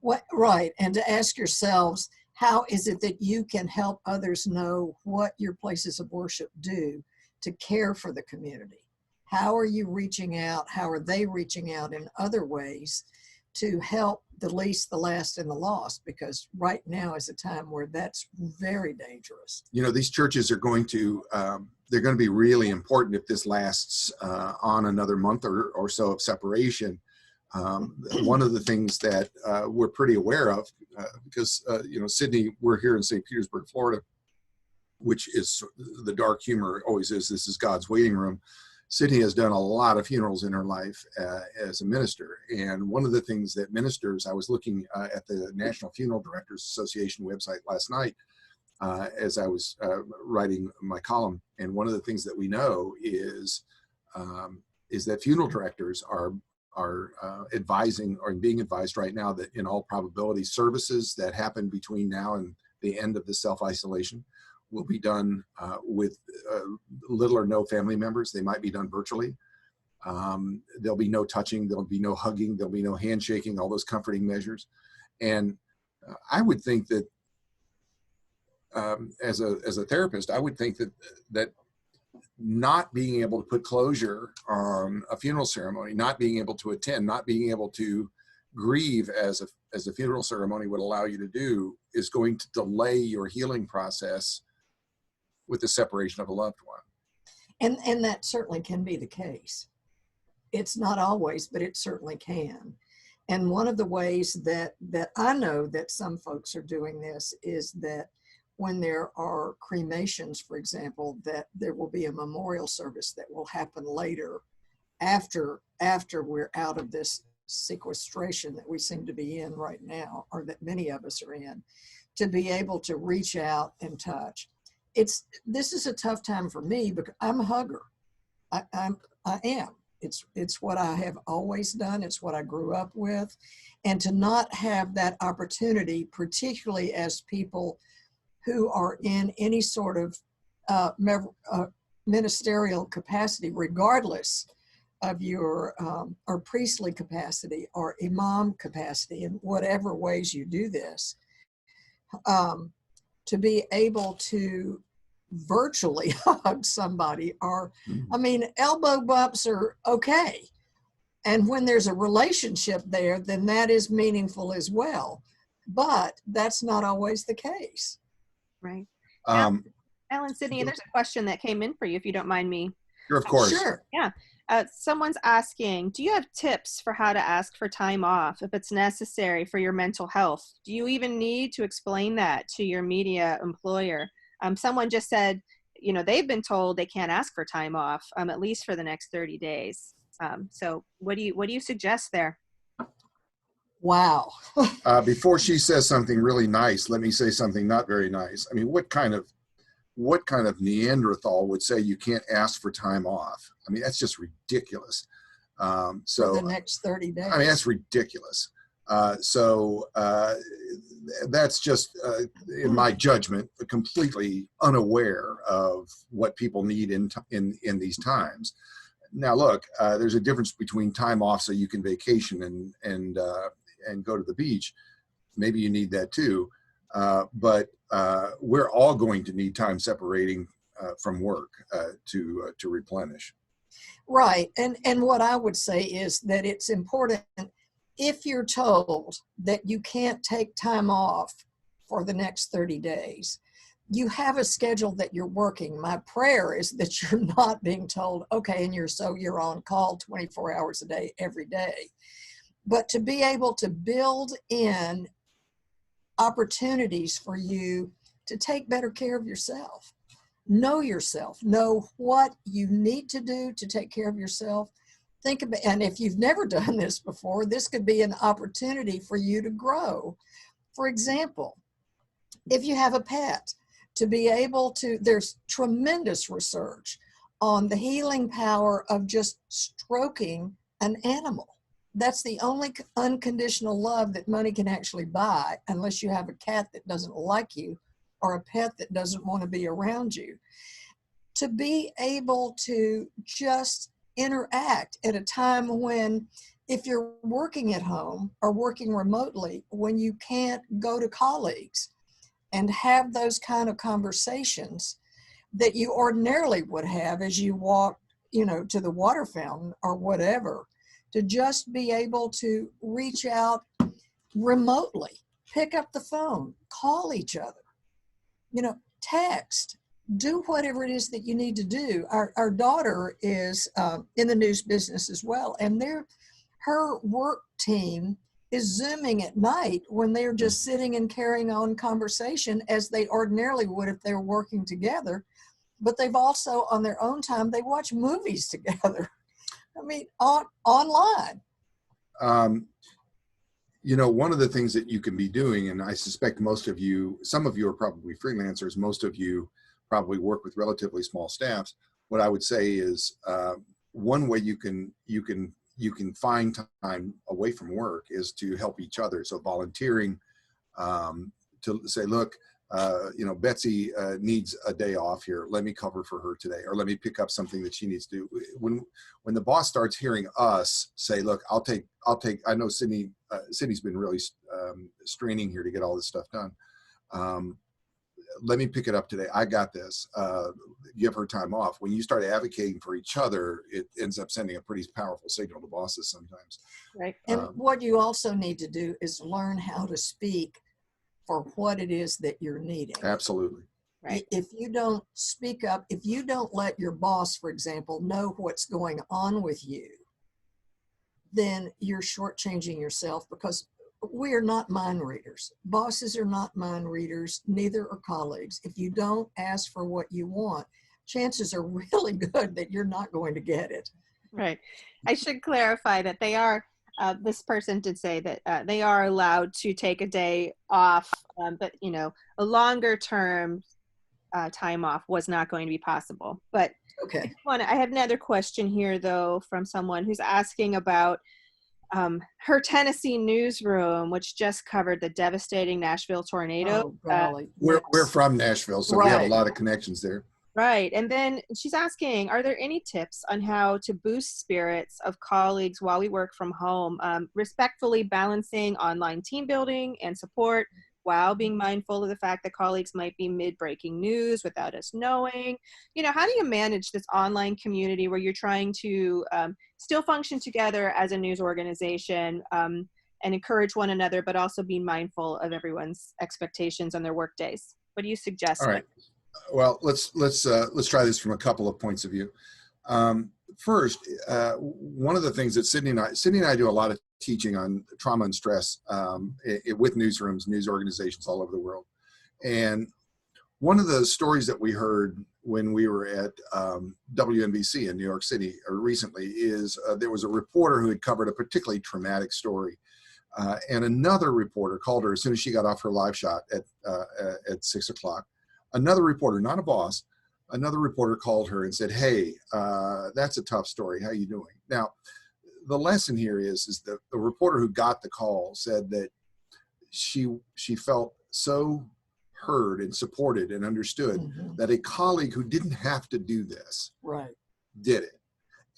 What, right, and to ask yourselves, how is it that you can help others know what your places of worship do to care for the community? How are you reaching out? How are they reaching out in other ways to help the least, the last, and the lost, because right now is a time where that's very dangerous. You know, these churches are going to, they're going to be really important if this lasts on another month or so of separation. One of the things that we're pretty aware of, because, you know, Sydney, we're here in St. Petersburg, Florida, which is the dark humor always is, this is God's waiting room. Sydney has done a lot of funerals in her life as a minister. And one of the things that ministers, I was looking at the National Funeral Directors Association website last night as I was writing my column. And one of the things that we know is that funeral directors are advising or being advised right now that in all probability services that happen between now and the end of the self-isolation will be done with little or no family members. They might be done virtually. There'll be no touching, there'll be no hugging, there'll be no handshaking, all those comforting measures. And I would think that as a therapist, I would think that not being able to put closure on a funeral ceremony, not being able to attend, not being able to grieve as a funeral ceremony would allow you to do is going to delay your healing process with the separation of a loved one. And that certainly can be the case. It's not always, but it certainly can. And one of the ways that I know that some folks are doing this is that when there are cremations, for example, that there will be a memorial service that will happen later after we're out of this sequestration that we seem to be in right now, or that many of us are in, to be able to reach out and touch. This is a tough time for me because I'm a hugger. I am. It's what I have always done. It's what I grew up with. And to not have that opportunity, particularly as people who are in any sort of ministerial capacity, regardless of your or priestly capacity or imam capacity, in whatever ways you do this, to be able to virtually hug somebody, or, I mean, elbow bumps are okay. And when there's a relationship there, then that is meaningful as well. But that's not always the case. Right. Alan, Sydney, there's a question that came in for you, if you don't mind me. Sure, of course. Sure. Yeah. Someone's asking, do you have tips for how to ask for time off if it's necessary for your mental health? Do you even need to explain that to your media employer? Someone just said, you know, they've been told they can't ask for time off, at least for the next 30 days. So what do you suggest there? Wow. Before she says something really nice, let me say something not very nice. I mean, what kind of Neanderthal would say you can't ask for time off? I mean, that's just ridiculous. For the next 30 days. I mean, that's ridiculous. That's just, in my judgment, completely unaware of what people need in these times. Now, look, there's a difference between time off so you can vacation and go to the beach. Maybe you need that too. But we're all going to need time separating from work to replenish. Right. And what I would say is that it's important, if you're told that you can't take time off for the next 30 days, you have a schedule that you're working. My prayer is that you're not being told, okay, and you're on call 24 hours a day, every day. But to be able to build in opportunities for you to take better care of yourself. Know yourself. Know what you need to do to take care of yourself. Think about, and if you've never done this before, this could be an opportunity for you to grow. For example, if you have a pet, to be able to, there's tremendous research on the healing power of just stroking an animal. That's the only unconditional love that money can actually buy, unless you have a cat that doesn't like you or a pet that doesn't want to be around you. To be able to just interact at a time when, if you're working at home or working remotely, when you can't go to colleagues and have those kind of conversations that you ordinarily would have as you walk, to the water fountain or whatever, to just be able to reach out remotely, pick up the phone, call each other, text, do whatever it is that you need to do. Our daughter is in the news business as well, and her work team is Zooming at night when they're just sitting and carrying on conversation as they ordinarily would if they were working together. But they've also, on their own time, they watch movies together. I mean, online. One of the things that you can be doing, and I suspect some of you are probably freelancers, most of you probably work with relatively small staffs. What I would say is one way you can find time away from work is to help each other. So volunteering to say, look, Betsy needs a day off here. Let me cover for her today, or let me pick up something that she needs to do. When the boss starts hearing us say, look, I'll take, I know Sydney's been really straining here to get all this stuff done. Let me pick it up today. I got this. Give her time off. When you start advocating for each other, it ends up sending a pretty powerful signal to bosses sometimes. Right. And what you also need to do is learn how to speak for what it is that you're needing. Absolutely. Right. If you don't speak up, if you don't let your boss, for example, know what's going on with you, then you're shortchanging yourself, because we are not mind readers. Bosses are not mind readers, neither are colleagues. If you don't ask for what you want, chances are really good that you're not going to get it. Right. I should clarify that they are, this person did say that they are allowed to take a day off, but a longer term time off was not going to be possible. But okay. I have another question here, though, from someone who's asking about her Tennessee newsroom, which just covered the devastating Nashville tornado. We're from Nashville, so we have a lot of connections there. Right. And then she's asking, are there any tips on how to boost spirits of colleagues while we work from home, respectfully balancing online team building and support while being mindful of the fact that colleagues might be mid-breaking news without us knowing? How do you manage this online community where you're trying to still function together as a news organization and encourage one another, but also be mindful of everyone's expectations on their work days? What do you suggest? All right. Well, let's try this from a couple of points of view. First, one of the things that Sydney and I do a lot of teaching on trauma and stress with newsrooms, news organizations all over the world. And one of the stories that we heard when we were at WNBC in New York City recently is there was a reporter who had covered a particularly traumatic story. And another reporter called her as soon as she got off her live shot at 6 o'clock. Another reporter, not a boss, another reporter called her and said, hey, that's a tough story. How you doing? Now, the lesson here is that the reporter who got the call said that she felt so heard and supported and understood that a colleague who didn't have to do this did it.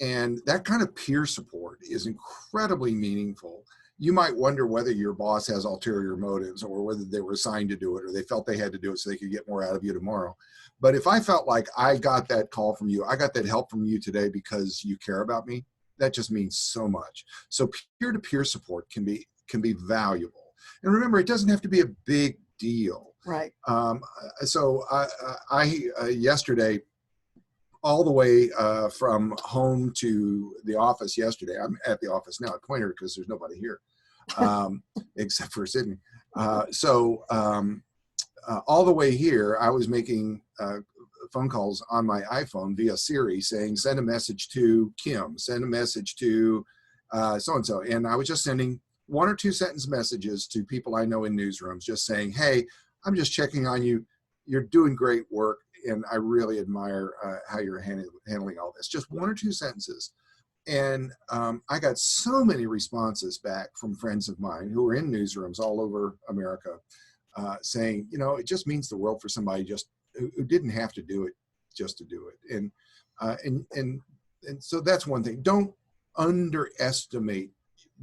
And that kind of peer support is incredibly meaningful. You might wonder whether your boss has ulterior motives or whether they were assigned to do it or they felt they had to do it so they could get more out of you tomorrow. But if I felt like I got that call from you, I got that help from you today because you care about me, that just means so much. So peer-to-peer support can be valuable. And remember, it doesn't have to be a big deal. Right. So I yesterday, all the way from home to the office yesterday. I'm at the office now at Pointer because there's nobody here except for Sydney. All the way here, I was making phone calls on my iPhone via Siri saying, send a message to Kim, send a message to so-and-so. And I was just sending 1 or 2 sentence messages to people I know in newsrooms, just saying, hey, I'm just checking on you. You're doing great work. And I really admire how you're handling all this. Just 1 or 2 sentences. And I got so many responses back from friends of mine who are in newsrooms all over America saying, it just means the world for somebody just who didn't have to do it just to do it. And so that's one thing. Don't underestimate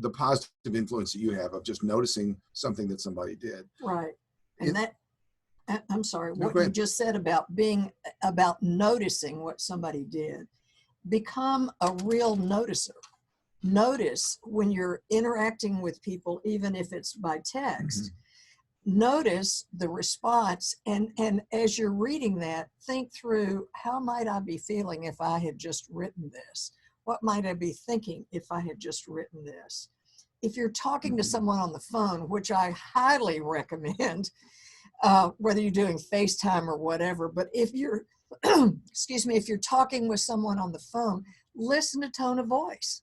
the positive influence that you have of just noticing something that somebody did. Right. And I'm sorry, what you just said about noticing what somebody did. Become a real noticer. notice when you're interacting with people, even if it's by text, notice the response. And as you're reading that, think through, how might I be feeling if I had just written this? What might I be thinking if I had just written this? If you're talking to someone on the phone, which I highly recommend, whether you're doing FaceTime or whatever, but if you're, excuse me, if you're talking with someone on the phone, listen to tone of voice.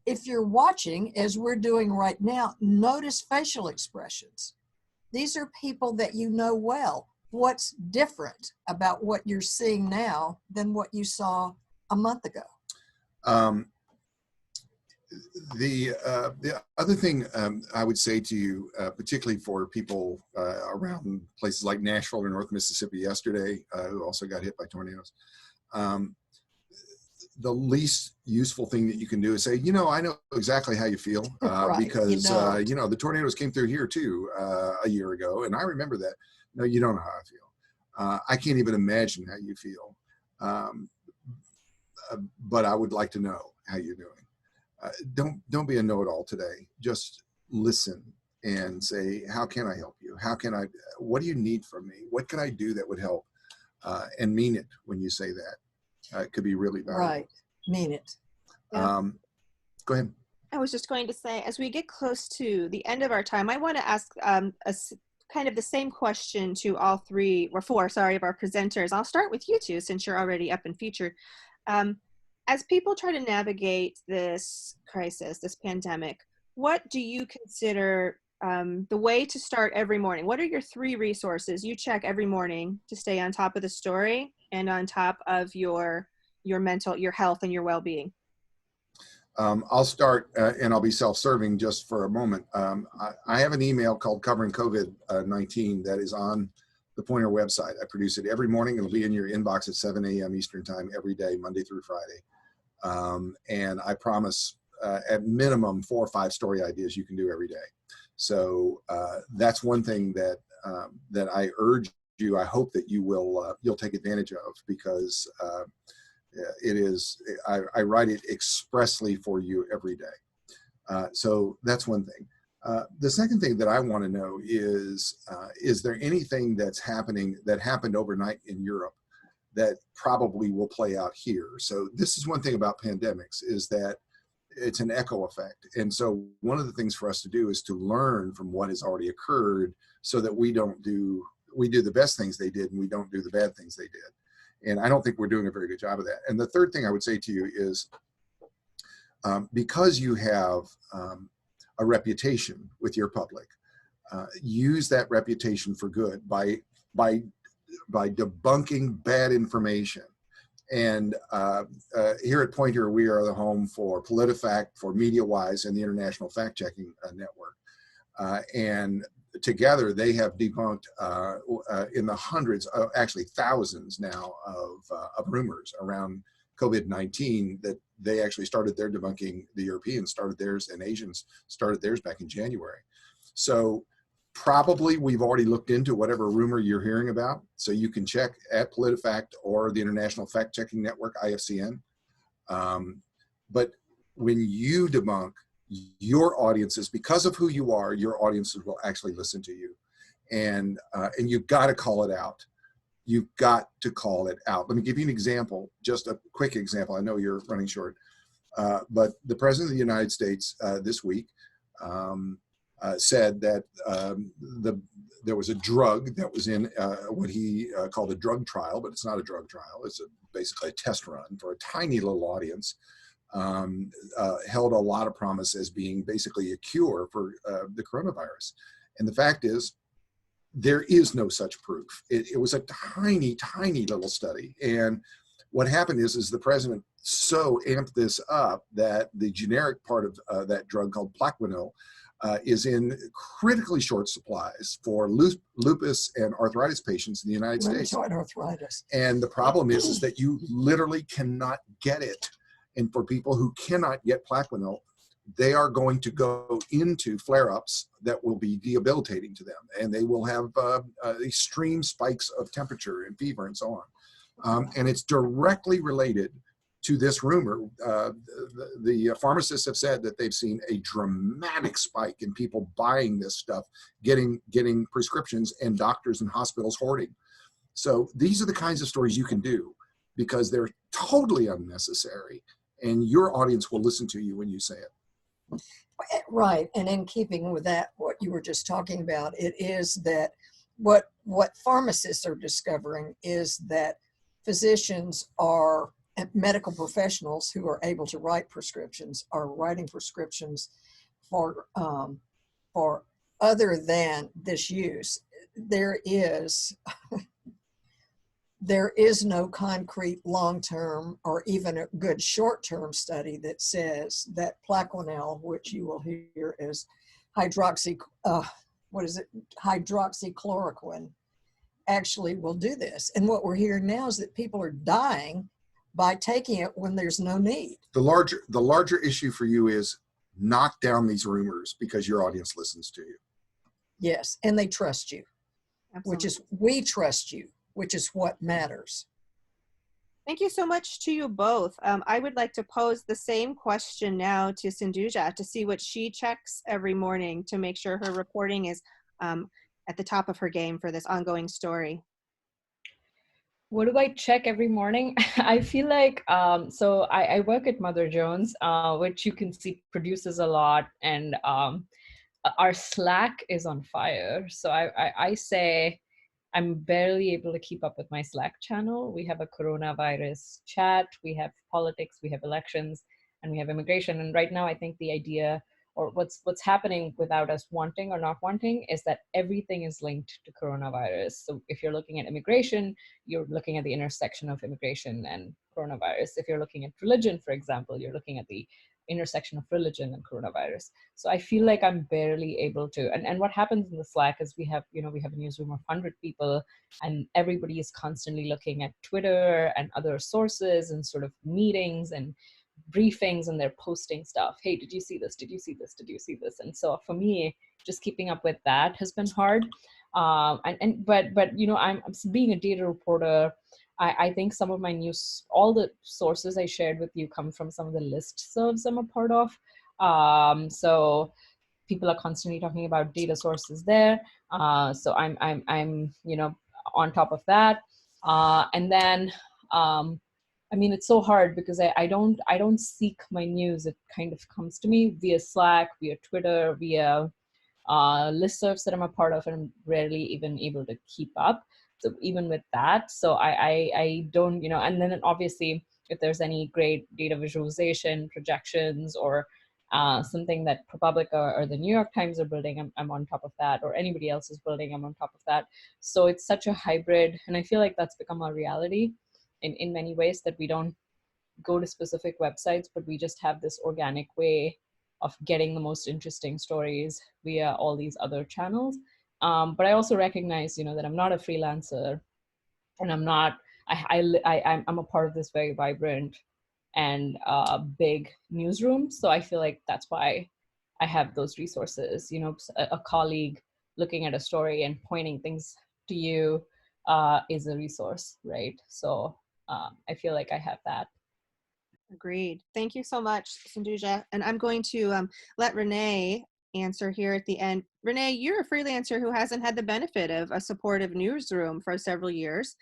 If you're watching, as we're doing right now, notice facial expressions. These are people that you know well. What's different about what you're seeing now than what you saw a month ago? The other thing I would say to you, particularly for people around places like Nashville or North Mississippi yesterday, who also got hit by tornadoes, the least useful thing that you can do is say, I know exactly how you feel, Right, because, the tornadoes came through here too a year ago, and I remember that. No, you don't know how I feel. I can't even imagine how you feel, but I would like to know how you're doing. Don't be a know-it-all today. Just listen and say, how can I help you? What do you need from me? What can I do that would help? And mean it when you say that. It could be really valuable. Right, mean it. Yeah. Go ahead. I was just going to say, as we get close to the end of our time, I want to ask kind of the same question to all four of our presenters. I'll start with you two, since you're already up and featured. As people try to navigate this crisis, this pandemic, what do you consider the way to start every morning? What are your 3 resources you check every morning to stay on top of the story and on top of your health and your well-being? I'll start, and I'll be self-serving just for a moment. I have an email called Covering COVID-19 that is on the Pointer website. I produce it every morning. It'll be in your inbox at 7 a.m. Eastern time every day, Monday through Friday. And I promise at minimum 4 or 5 story ideas you can do every day. So that's one thing that I urge you. I hope that you'll take advantage of, because it is, I write it expressly for you every day. So that's one thing. The second thing that I want to know is there anything that happened overnight in Europe that probably will play out here? So this is one thing about pandemics, is that it's an echo effect. And so one of the things for us to do is to learn from what has already occurred, so that we do the best things they did and we don't do the bad things they did. And I don't think we're doing a very good job of that. And the third thing I would say to you is, because you have a reputation with your public, use that reputation for good by debunking bad information. And here at Pointer, we are the home for PolitiFact, for MediaWise, and the International Fact Checking Network. And together they have debunked in the hundreds, actually thousands now, of rumors around COVID-19 that they actually started their debunking. The Europeans started theirs, and Asians started theirs back in January. So probably we've already looked into whatever rumor you're hearing about. So you can check at PolitiFact or the International Fact Checking Network, IFCN. But when you debunk, your audiences, because of who you are, your audiences will actually listen to you. And you've got to call it out. You've got to call it out. Let me give you an example, just a quick example. I know you're running short. But the President of the United States this week said that there was a drug that was in what he called a drug trial, but it's not a drug trial. It's basically a test run for a tiny little audience. Held a lot of promise as being basically a cure for the coronavirus. And the fact is, there is no such proof. It was a tiny, tiny little study. And what happened is the president so amped this up that the generic part of that drug called Plaquenil is in critically short supplies for lupus and arthritis patients in the United States. Rheumatoid arthritis. And the problem is that you literally cannot get it. And for people who cannot get Plaquenil, they are going to go into flare-ups that will be debilitating to them. And they will have extreme spikes of temperature and fever and so on. And it's directly related to this rumor. The pharmacists have said that they've seen a dramatic spike in people buying this stuff, getting prescriptions, and doctors and hospitals hoarding. So these are the kinds of stories you can do because they're totally unnecessary, and your audience will listen to you when you say it. Right, and in keeping with that, what you were just talking about, it is that what pharmacists are discovering is that physicians are medical professionals who are able to write prescriptions are writing prescriptions for other than this use. There is no concrete long-term or even a good short-term study that says that Plaquenil, which you will hear as hydroxychloroquine, actually will do this. And what we're hearing now is that people are dying by taking it when there's no need. The larger issue for you is knock down these rumors because your audience listens to you. Yes, and they trust you. Absolutely. We trust you, which is what matters. Thank you so much to you both. I would like to pose the same question now to Sinduja to see what she checks every morning to make sure her reporting is at the top of her game for this ongoing story. What do I check every morning? I feel like, so I work at Mother Jones, which you can see produces a lot, and our Slack is on fire. So I say I'm barely able to keep up with my Slack channel. We have a coronavirus chat, we have politics, we have elections, and we have immigration. And right now I think the idea, or what's happening without us wanting or not wanting, is that everything is linked to coronavirus. So if you're looking at immigration, you're looking at the intersection of immigration and coronavirus. If you're looking at religion, for example, you're looking at the intersection of religion and coronavirus. So I feel like I'm barely able to, and what happens in the Slack is we have a newsroom of 100 people, and everybody is constantly looking at Twitter and other sources and sort of meetings and briefings, and they're posting stuff. Hey, did you see this? Did you see this? Did you see this? And so for me, just keeping up with that has been hard. But you know, I'm being a data reporter. I think some of my news, all the sources I shared with you come from some of the listservs I'm a part of. So people are constantly talking about data sources there. So I'm you know, on top of that. And then I mean, it's so hard because I don't seek my news. It kind of comes to me via Slack, via Twitter, via listservs that I'm a part of, and I'm rarely even able to keep up. So even with that, so I don't, you know, and then obviously if there's any great data visualization, projections, or something that ProPublica or the New York Times are building, I'm on top of that, or anybody else is building, I'm on top of that. So it's such a hybrid, and I feel like that's become our reality in many ways, that we don't go to specific websites, but we just have this organic way of getting the most interesting stories via all these other channels. But I also recognize, you know, that I'm not a freelancer, and I'm not, I'm a part of this very vibrant and big newsroom. So I feel like that's why I have those resources, you know, a colleague looking at a story and pointing things to you is a resource, right? So I feel like I have that. Agreed. Thank you so much, Sinduja. And I'm going to let Renee answer here at the end. Renee, you're a freelancer who hasn't had the benefit of a supportive newsroom for several years.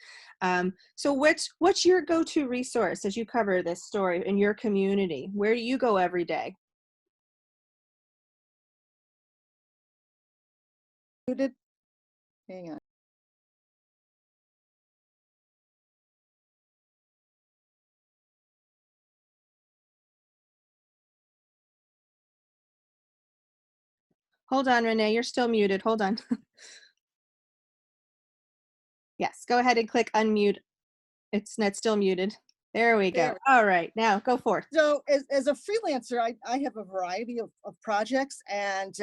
So what's your go-to resource as you cover this story in your community? Where do you go every day? Hang on. Hold on, Renee, you're still muted. Hold on. Yes, go ahead and click unmute. It's still muted. There we go. There. All right, now go forth. So as a freelancer, I have a variety of projects, and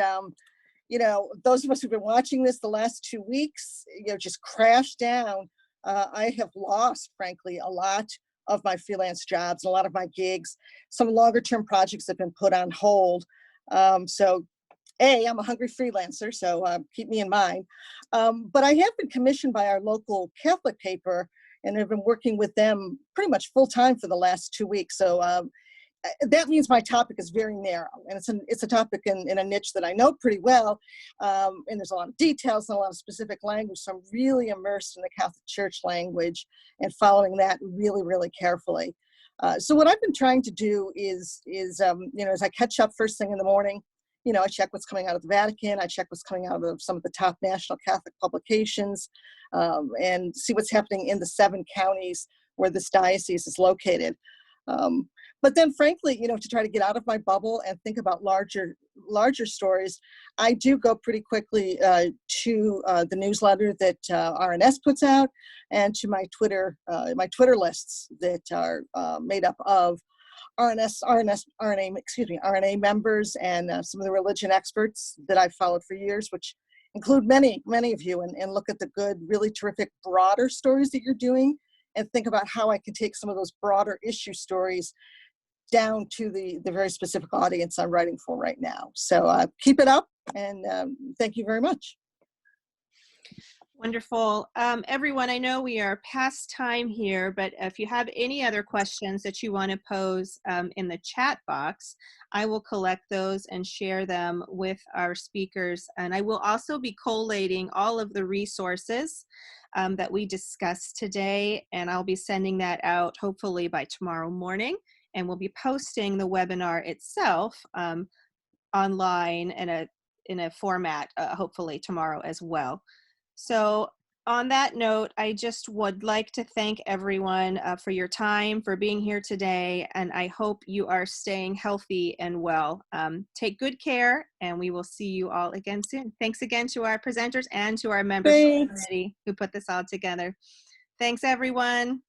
you know, those of us who've been watching this the last 2 weeks, you know, just crashed down. I have lost, frankly, a lot of my freelance jobs, a lot of my gigs. Some longer term projects have been put on hold. So I'm a hungry freelancer, so keep me in mind. But I have been commissioned by our local Catholic paper, and I've been working with them pretty much full time for the last 2 weeks. So that means my topic is very narrow, and it's a topic in a niche that I know pretty well, and there's a lot of details and a lot of specific language, so I'm really immersed in the Catholic Church language and following that really, really carefully. So what I've been trying to do is as I catch up first thing in the morning, I check what's coming out of the Vatican, I check what's coming out of some of the top national Catholic publications, and see what's happening in the 7 counties where this diocese is located. But then frankly, to try to get out of my bubble and think about larger stories, I do go pretty quickly to the newsletter that RNS puts out, and to my Twitter lists that are made up of RNA members and some of the religion experts that I've followed for years, which include many of you, and look at the good, really terrific, broader stories that you're doing, and think about how I can take some of those broader issue stories down to the very specific audience I'm writing for right now. So keep it up, and thank you very much. Wonderful. Everyone, I know we are past time here, but if you have any other questions that you want to pose in the chat box, I will collect those and share them with our speakers. And I will also be collating all of the resources that we discussed today, and I'll be sending that out hopefully by tomorrow morning. And we'll be posting the webinar itself online in a format hopefully tomorrow as well. So on that note, I just would like to thank everyone for your time, for being here today, and I hope you are staying healthy and well. Take good care, and we will see you all again soon. Thanks again to our presenters and to our membership committee who put this all together. Thanks, everyone.